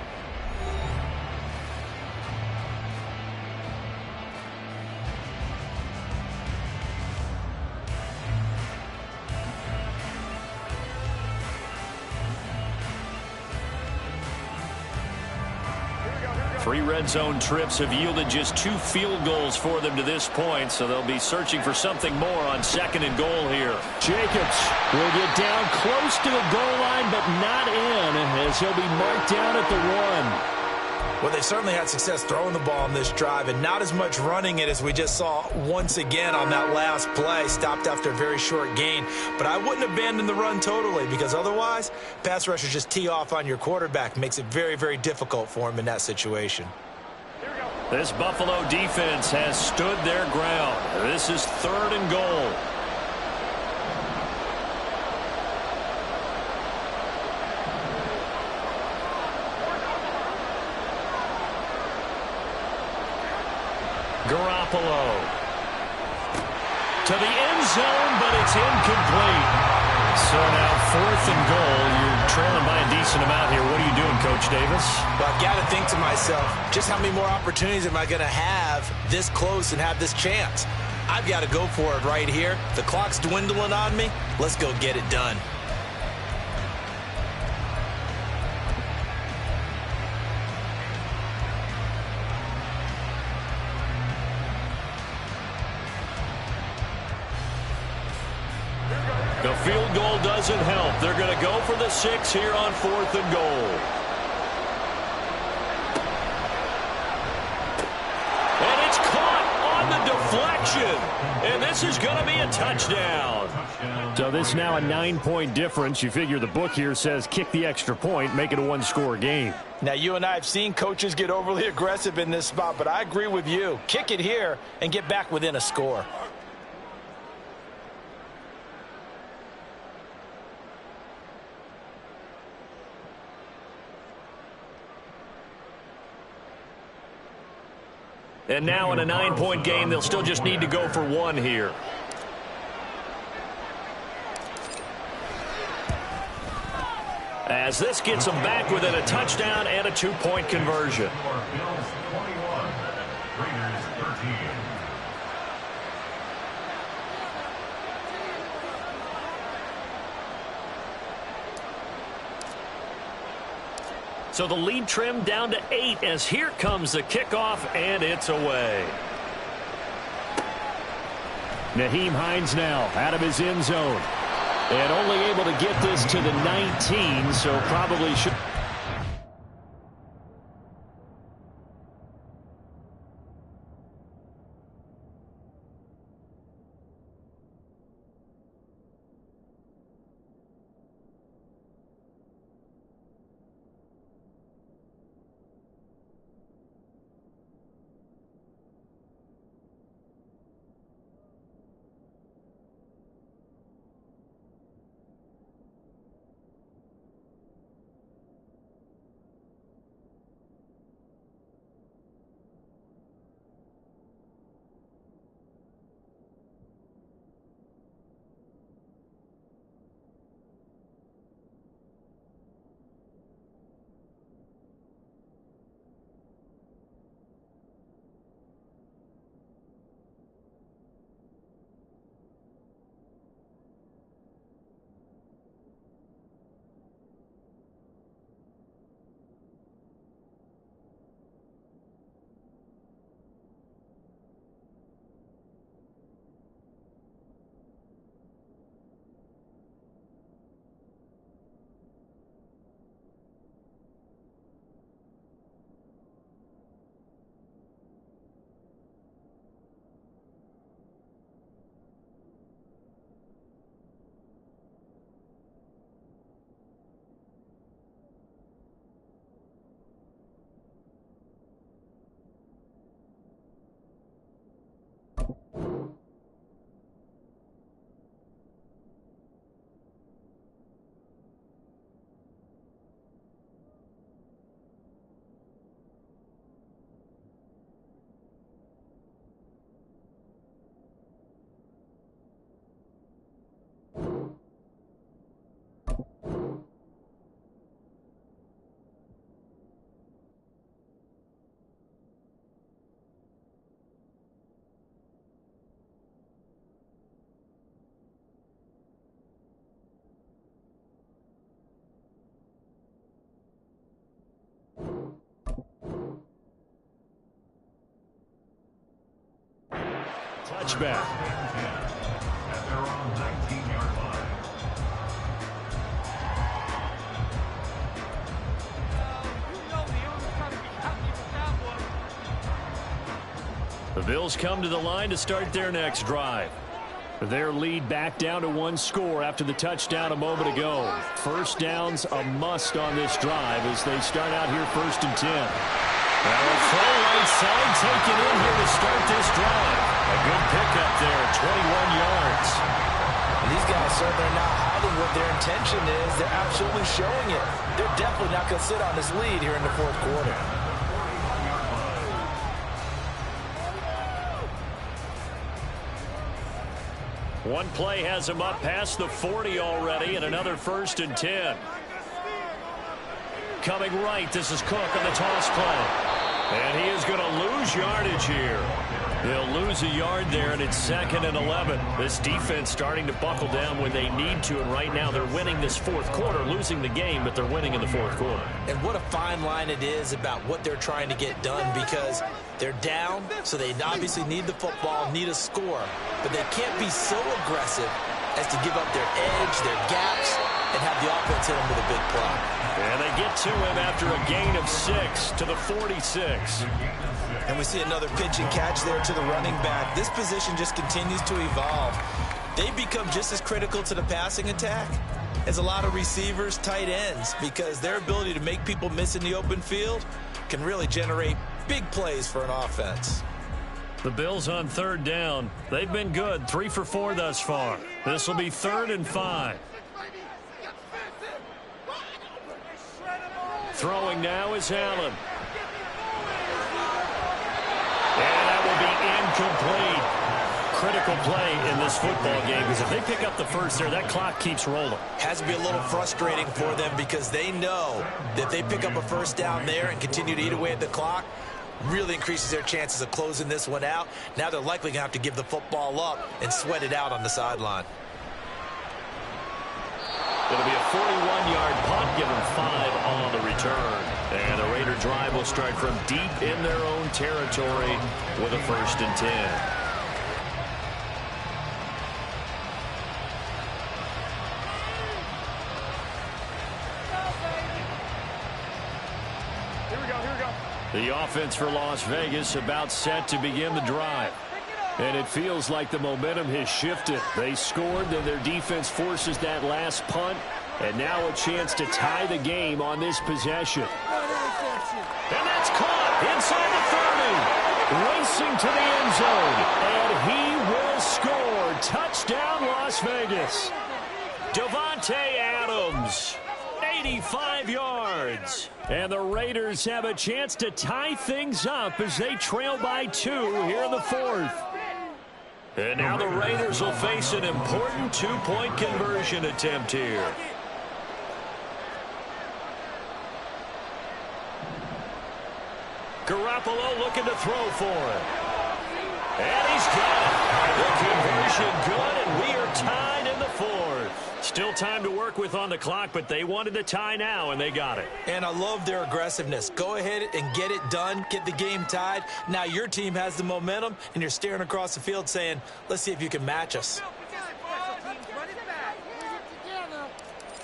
Three red zone trips have yielded just 2 field goals for them to this point, so they'll be searching for something more on 2nd and goal here. Jacobs will get down close to the goal line, but not in, as he'll be marked down at the 1. Well, they certainly had success throwing the ball on this drive, and not as much running it as we just saw once again on that last play. Stopped after a very short gain. But I wouldn't abandon the run totally, because otherwise, pass rushers just tee off on your quarterback. Makes it very, very difficult for him in that situation. This Buffalo defense has stood their ground. This is 3rd and goal. Garoppolo to the end zone, but it's incomplete. So now 4th and goal. You're trailing by a decent amount here. What are you doing, Coach Davis? Well, I've got to think to myself, just how many more opportunities am I going to have this close and have this chance? I've got to go for it right here. The clock's dwindling on me. Let's go get it done. The field goal doesn't help. They're going to go for the 6 here on 4th and goal. And it's caught on the deflection. And this is going to be a touchdown. So this now a 9-point difference. You figure the book here says kick the extra point, make it a 1-score game. Now, you and I have seen coaches get overly aggressive in this spot, but I agree with you. Kick it here and get back within a score. And now in a 9-point game, they'll still just need to go for 1 here. As this gets them back within a touchdown and a 2-point conversion. Bills 21, Raiders 13. So the lead trimmed down to 8 as here comes the kickoff, and it's away. Nyheim Hines now out of his end zone. And only able to get this to the 19, so probably should... Touchback. At their own 19-yard line. The Bills come to the line to start their next drive. Their lead back down to one score after the touchdown a moment ago. First down's a must on this drive as they start out here 1st and 10. Now a full right side taken in here to start this drive. A good pickup there, 21 yards. And these guys certainly are not hiding what their intention is. They're absolutely showing it. They're definitely not going to sit on this lead here in the 4th quarter. One play has him up past the 40 already, and another 1st and 10. Coming right, this is Cook on the toss play. And he is going to lose yardage here. He'll lose a yard there, and it's 2nd and 11. This defense starting to buckle down when they need to, and right now they're winning this 4th quarter, losing the game, but they're winning in the 4th quarter. And what a fine line it is about what they're trying to get done, because they're down, so they obviously need the football, need a score, but they can't be so aggressive as to give up their edge, their gaps, and have the offense hit them with a big play. And they get to him after a gain of 6 to the 46. And we see another pitch and catch there to the running back. This position just continues to evolve. They become just as critical to the passing attack as a lot of receivers, tight ends, because their ability to make people miss in the open field can really generate big plays for an offense. The Bills on 3rd down. They've been good, 3 for 4 thus far. This will be 3rd and 5. Throwing now is Allen. And that will be incomplete. Critical play in this football game, because if they pick up the first there, that clock keeps rolling. Has to be a little frustrating for them, because they know that if they pick up a first down there and continue to eat away at the clock, really increases their chances of closing this one out. Now they're likely going to have to give the football up and sweat it out on the sideline. It'll be a 41-yard punt, give them 5 on the return. And the Raider drive will start from deep in their own territory with a 1st and 10. Here we go. The offense for Las Vegas about set to begin the drive. And it feels like the momentum has shifted. They scored, then their defense forces that last punt. And now a chance to tie the game on this possession. And that's caught inside the 30. Racing to the end zone. And he will score. Touchdown, Las Vegas. Davante Adams. 85 yards. And the Raiders have a chance to tie things up as they trail by 2 here in the 4th. And now the Raiders will face an important 2-point conversion attempt here. Garoppolo looking to throw for it. And he's got it. The conversion good, and we are tied in the 4th. Still time to work with on the clock, but they wanted the tie now, and they got it. And I love their aggressiveness. Go ahead and get it done, get the game tied. Now your team has the momentum, and you're staring across the field saying, let's see if you can match us.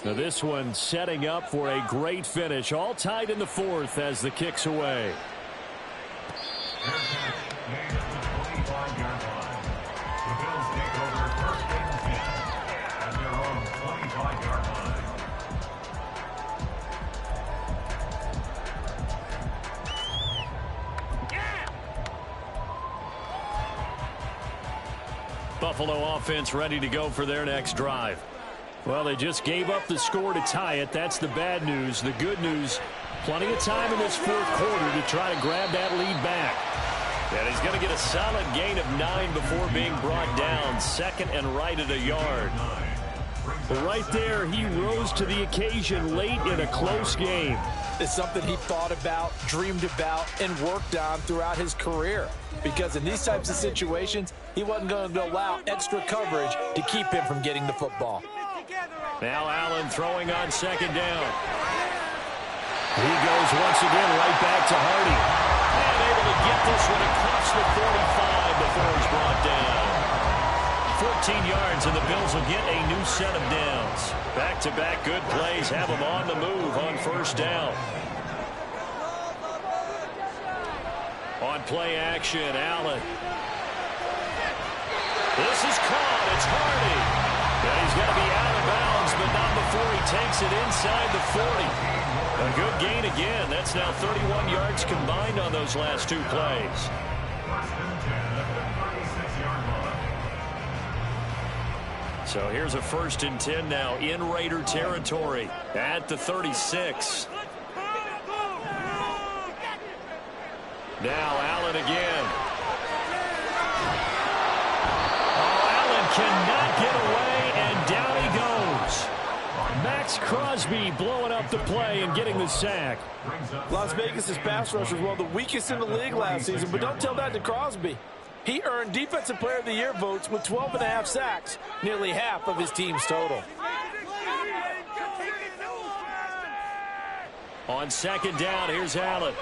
Now this one setting up for a great finish. All tied in the 4th as the kick's away. Buffalo offense ready to go for their next drive. Well, they just gave up the score to tie it. That's the bad news. The good news, plenty of time in this 4th quarter to try to grab that lead back. And he's going to get a solid gain of 9 before being brought down. 2nd and right at a yard. But right there, he rose to the occasion late in a close game. It's something he thought about, dreamed about, and worked on throughout his career. Because in these types of situations, he wasn't going to allow extra coverage to keep him from getting the football. Now Allen throwing on 2nd down. He goes once again right back to Hardy. And able to get this one across the 45 before he's brought down. 14 yards, and the Bills will get a new set of downs. Back-to-back good plays have them on the move on first down. On play action, Allen. This is caught. It's Hardy. And he's going to be out of bounds, but not before he takes it inside the 40. A good gain again. That's now 31 yards combined on those last two plays. So here's a 1st and 10 now in Raider territory at the 36. Now Allen again. Oh, Allen cannot get away, and down he goes. Max Crosby blowing up the play and getting the sack. Las Vegas' pass rush was one of the weakest in the league last season, but don't tell that to Crosby. He earned Defensive Player of the Year votes with 12.5 sacks, nearly half of his team's total. On 2nd down, here's Allen.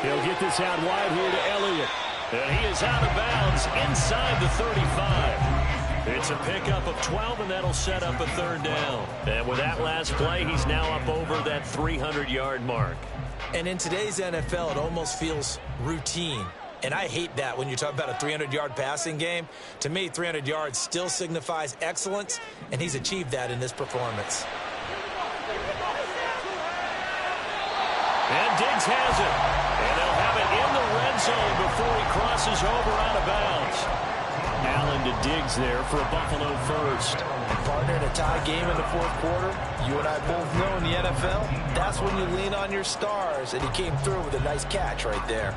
He'll get this out wide here to Elliott. And he is out of bounds inside the 35. It's a pickup of 12, and that'll set up a 3rd down. And with that last play, he's now up over that 300-yard mark. And in today's NFL, it almost feels routine. And I hate that when you talk about a 300-yard passing game. To me, 300 yards still signifies excellence, and he's achieved that in this performance. And Diggs has it. And they'll have it in the red zone before he crosses over out of bounds. Allen to Diggs there for a Buffalo first. Partner, in a tie game in the 4th quarter, you and I both know in the NFL, that's when you lean on your stars, and he came through with a nice catch right there.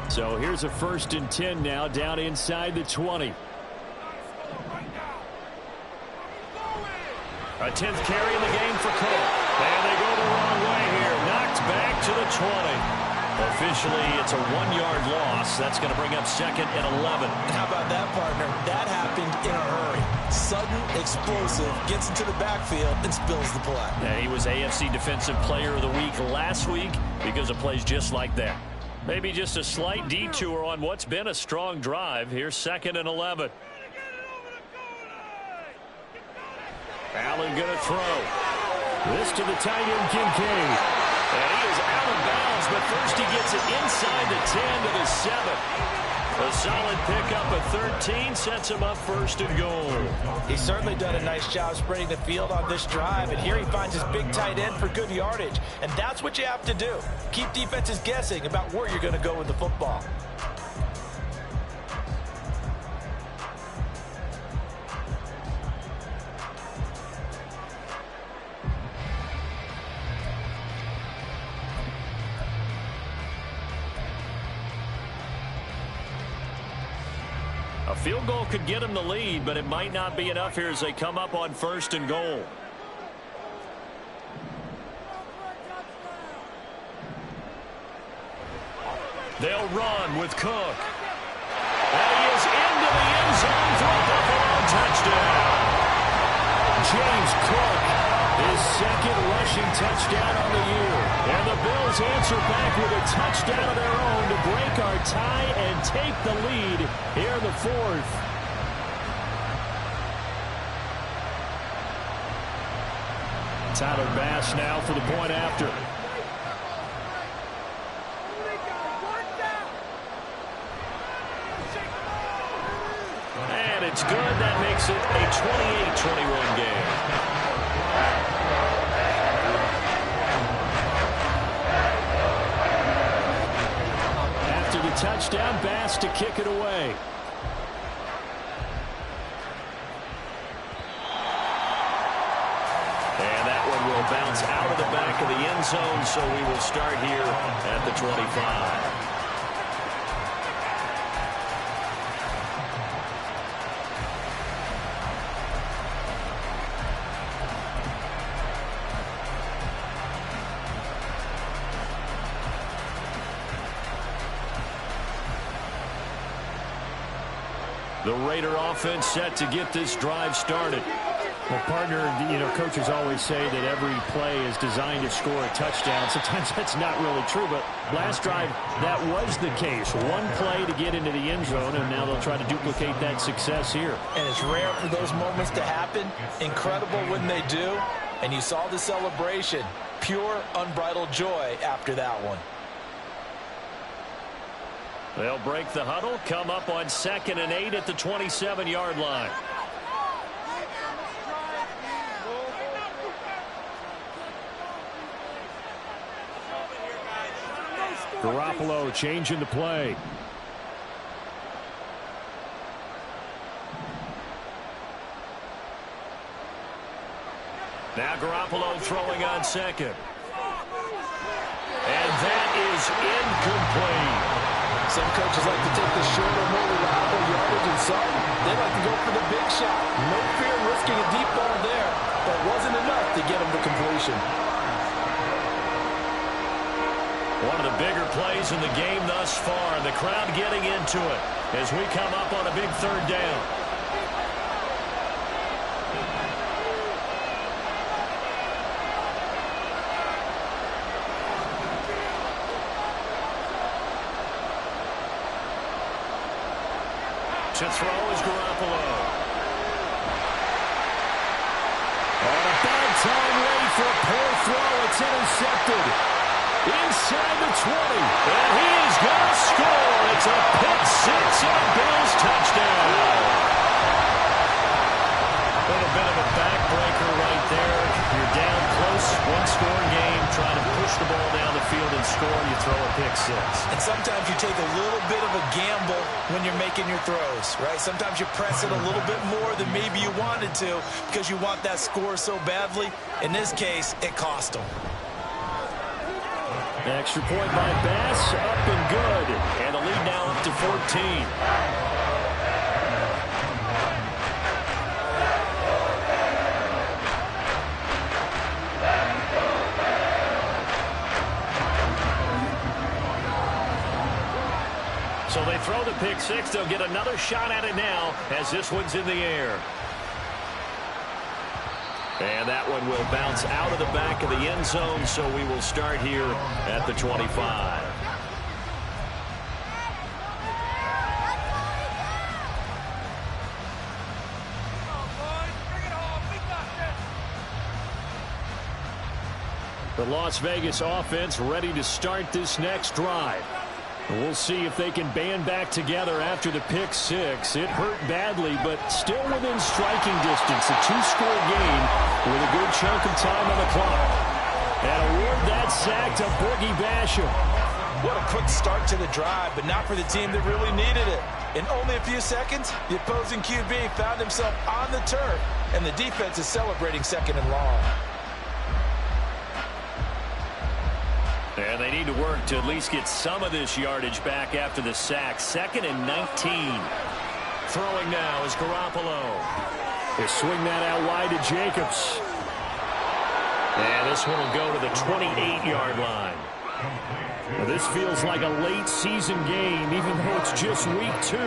So here's a 1st and 10 now down inside the 20. A 10th carry in the game for Cook. And they go the wrong way here. Knocked back to the 20. Officially, it's a 1-yard loss. That's going to bring up 2nd and 11. How about that, partner? That happened in a hurry. Sudden, explosive, gets into the backfield, and spills the play. And he was AFC Defensive Player of the Week last week because of plays just like that. Maybe just a slight detour on what's been a strong drive. Here's 2nd and 11. Allen going to throw. This to the tight end, Kincaid. And he is out of bounds, but first he gets it inside the 10 to the 7. A solid pickup of 13 sets him up 1st and goal. He's certainly done a nice job spreading the field on this drive, and here he finds his big tight end for good yardage. And that's what you have to do. Keep defenses guessing about where you're going to go with the football. A field goal could get him the lead, but it might not be enough here as they come up on 1st and goal. They'll run with Cook. And he is into the end zone for a Buffalo touchdown. James Cook, his 2nd rushing touchdown on the year. And the Bills answer back with a touchdown of their own to break our tie and take the lead here in the 4th. Tyler Bass now for the point after. And it's good. That makes it a 28-21 game. Touchdown, Bass to kick it away. And that one will bounce out of the back of the end zone, so we will start here at the 25. The Raider offense set to get this drive started. Well, partner, coaches always say that every play is designed to score a touchdown. Sometimes that's not really true, but last drive, that was the case. One play to get into the end zone, and now they'll try to duplicate that success here. And it's rare for those moments to happen. Incredible when they do. And you saw the celebration. Pure, unbridled joy after that one. They'll break the huddle, come up on 2nd and 8 at the 27-yard line. Garoppolo changing the play. Now Garoppolo throwing on 2nd. And that is incomplete. Some coaches like to take the shorter, more reliable yardage, and some, they like to go for the big shot. No fear risking a deep ball there, but wasn't enough to get him to completion. One of the bigger plays in the game thus far, and the crowd getting into it as we come up on a big 3rd down. To throw is Garoppolo. On a bad time, ready for a poor throw. It's intercepted. Inside the 20. And he's going to score. It's a pick 6 and a Bills touchdown. A little bit of a backbreaker right there. You're down close, one-score game, trying to push the ball down the field and score, and you throw a pick 6. And sometimes you take a little bit of a gamble when you're making your throws, right? Sometimes you press it a little bit more than maybe you wanted to because you want that score so badly. In this case, it cost them. Extra point by Bass, up and good. And the lead now up to 14. So they throw the pick 6. They'll get another shot at it now as this one's in the air. And that one will bounce out of the back of the end zone, so we will start here at the 25. The Las Vegas offense ready to start this next drive. We'll see if they can band back together after the pick 6. It hurt badly, but still within striking distance. A 2-score game with a good chunk of time on the clock. And award that sack to Boogie Basham. What a quick start to the drive, but not for the team that really needed it. In only a few seconds, the opposing QB found himself on the turf, and the defense is celebrating 2nd and long. And they need to work to at least get some of this yardage back after the sack. 2nd and 19. Throwing now is Garoppolo. They swing that out wide to Jacobs. And this one will go to the 28-yard line. Now this feels like a late season game, even though it's just week 2.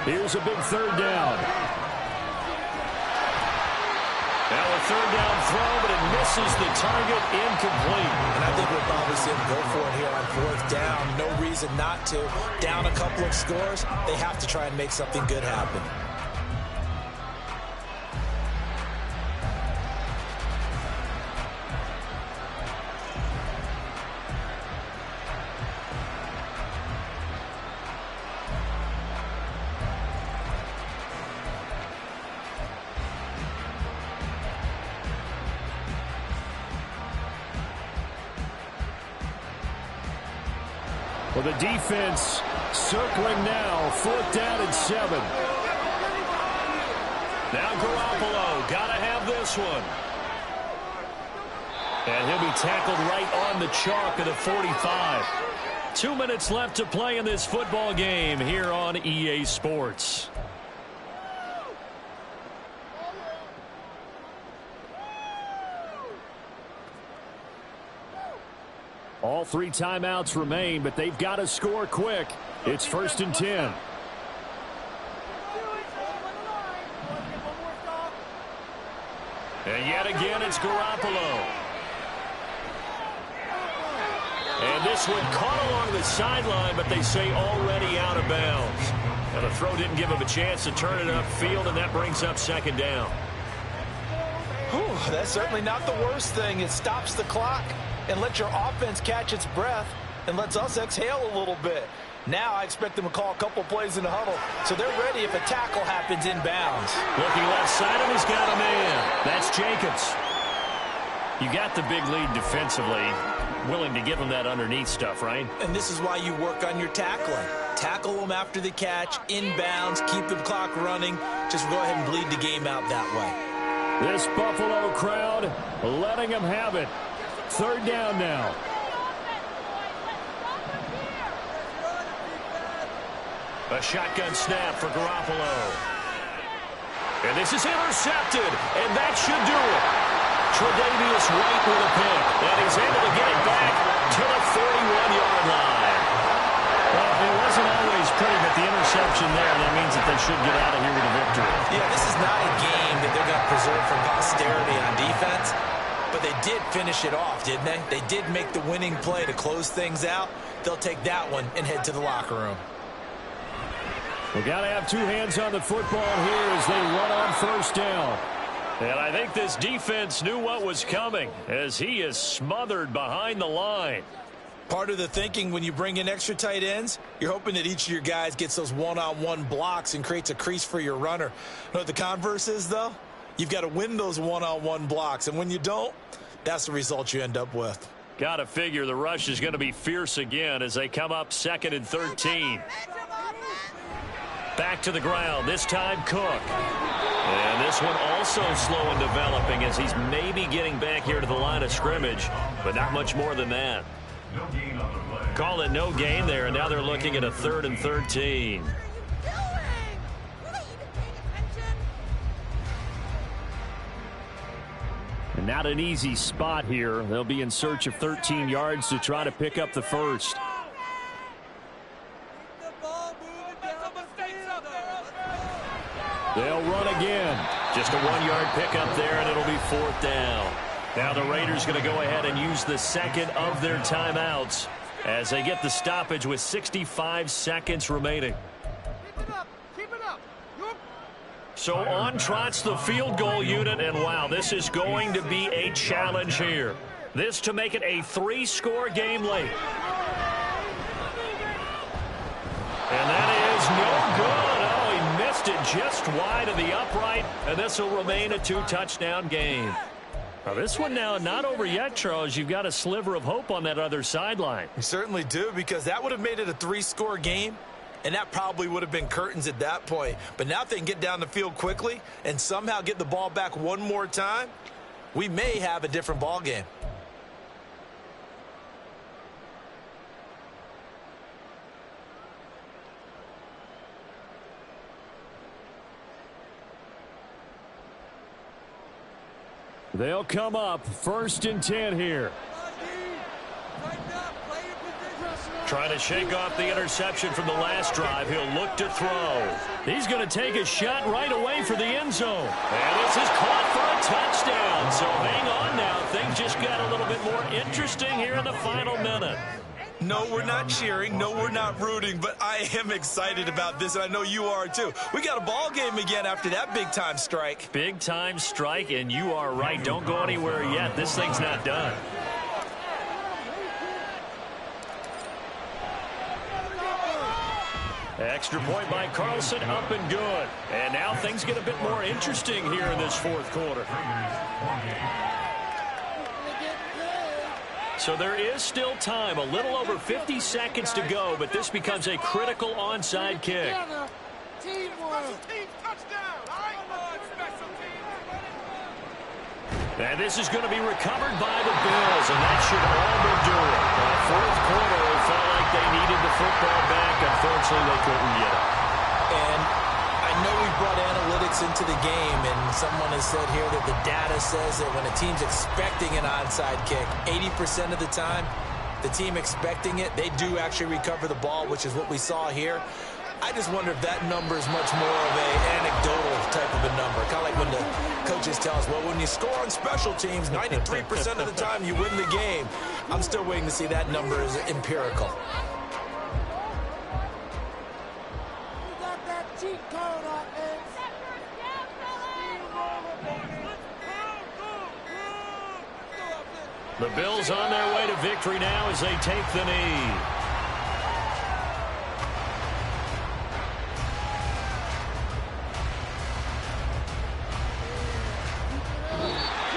Here's a big 3rd down. Now a 3rd down throw, but it misses the target, incomplete. And I think we'll probably see him go for it here on 4th down. No reason not to. Down a couple of scores, they have to try and make something good happen. Well, the defense circling now. 4th down and 7. Now Garoppolo, gotta have this one. And he'll be tackled right on the chalk of the 45. 2 minutes left to play in this football game here on EA Sports. All 3 timeouts remain, but they've got to score quick. It's 1st and 10. And yet again, it's Garoppolo. And this one caught along the sideline, but they say already out of bounds. And the throw didn't give him a chance to turn it upfield, and that brings up second down. Whew, that's certainly not the worst thing. It stops the clock and lets your offense catch its breath and lets us exhale a little bit. Now I expect them to call a couple plays in the huddle, so they're ready if a tackle happens inbounds. Looking left side, and he's got a man. That's Jacobs. You got the big lead defensively, willing to give him that underneath stuff, right? And this is why you work on your tackling. Tackle them after the catch, inbounds, keep the clock running. Just go ahead and bleed the game out that way. This Buffalo crowd letting them have it. Third down now. A shotgun snap for Garoppolo. And this is intercepted, and that should do it. Tre'Davious White with a pick, and he's able to get it back to the 41-yard line. Well, it wasn't always pretty, but the interception there, that means that they should get out of here with a victory. Yeah, this is not a game that they're going to preserve for posterity on defense, but they did finish it off, didn't they? They did make the winning play to close things out. They'll take that one and head to the locker room. We got to have two hands on the football here as they run on first down. And I think this defense knew what was coming as he is smothered behind the line. Part of the thinking when you bring in extra tight ends, you're hoping that each of your guys gets those one-on-one blocks and creates a crease for your runner. You know what the converse is, though? You've got to win those one-on-one blocks, and when you don't, that's the result you end up with. Got to figure the rush is going to be fierce again as they come up 2nd and 13. Back to the ground, this time Cook. And this one also slow in developing as he's maybe getting back here to the line of scrimmage, but not much more than that. No gain on the play. Call it no gain there, and now they're looking at a 3rd and 13. And not an easy spot here. They'll be in search of 13 yards to try to pick up the first. They'll run again. Just a 1-yard pickup there, and it'll be 4th down. Now the Raiders going to go ahead and use the second of their timeouts as they get the stoppage with 65 seconds remaining. So on trots the field goal unit, and wow, this is going to be a challenge here. This to make it a 3-score game late. And that is no good. It just wide of the upright, and this will remain a 2-touchdown game. Now this one now not over yet, Charles. You've got a sliver of hope on that other sideline. You certainly do, because that would have made it a 3-score game, and that probably would have been curtains at that point. But now if they can get down the field quickly and somehow get the ball back one more time, we may have a different ball game. They'll come up 1st and 10 here. Trying to shake off the interception from the last drive. He'll look to throw. He's going to take a shot right away for the end zone. And this is caught for a touchdown. So hang on now. Things just got a little bit more interesting here in the final minute. No, we're not cheering. No, we're not rooting. But I am excited about this, and I know you are too. We got a ball game again after that big-time strike. Big-time strike, and you are right. Don't go anywhere yet. This thing's not done. Extra point by Carlson, up and good. And now things get a bit more interesting here in this 4th quarter. So there is still time, a little over 50 seconds to go, but this becomes a critical onside kick. And this is going to be recovered by the Bills, and that should all but do it. In the 4th quarter, they felt like they needed the football back. Unfortunately, they couldn't get it. And I know we brought analytics into the game, and someone has said here that the data says that when a team's expecting an onside kick, 80% of the time, the team expecting it, they do actually recover the ball, which is what we saw here. I just wonder if that number is much more of an anecdotal type of a number. Kind of like when the coaches tell us, well, when you score on special teams, 93% of the time you win the game. I'm still waiting to see that number is empirical. The Bills on their way to victory now as they take the knee.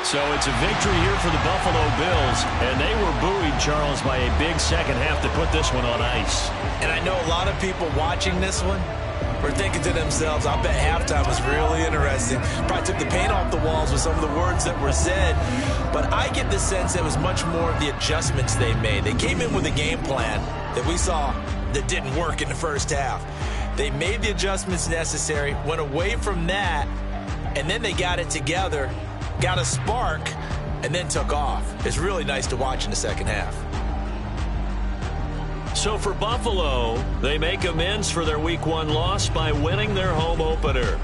So it's a victory here for the Buffalo Bills, and they were buoyed, Charles, by a big second half to put this one on ice. And I know a lot of people watching this one were thinking to themselves, I bet halftime was really interesting. Probably took the paint off the walls with some of the words that were said. But I get the sense it was much more of the adjustments they made. They came in with a game plan that we saw that didn't work in the first half. They made the adjustments necessary, went away from that, and then they got it together, got a spark, and then took off. It's really nice to watch in the second half. So for Buffalo, they make amends for their Week 1 loss by winning their home opener.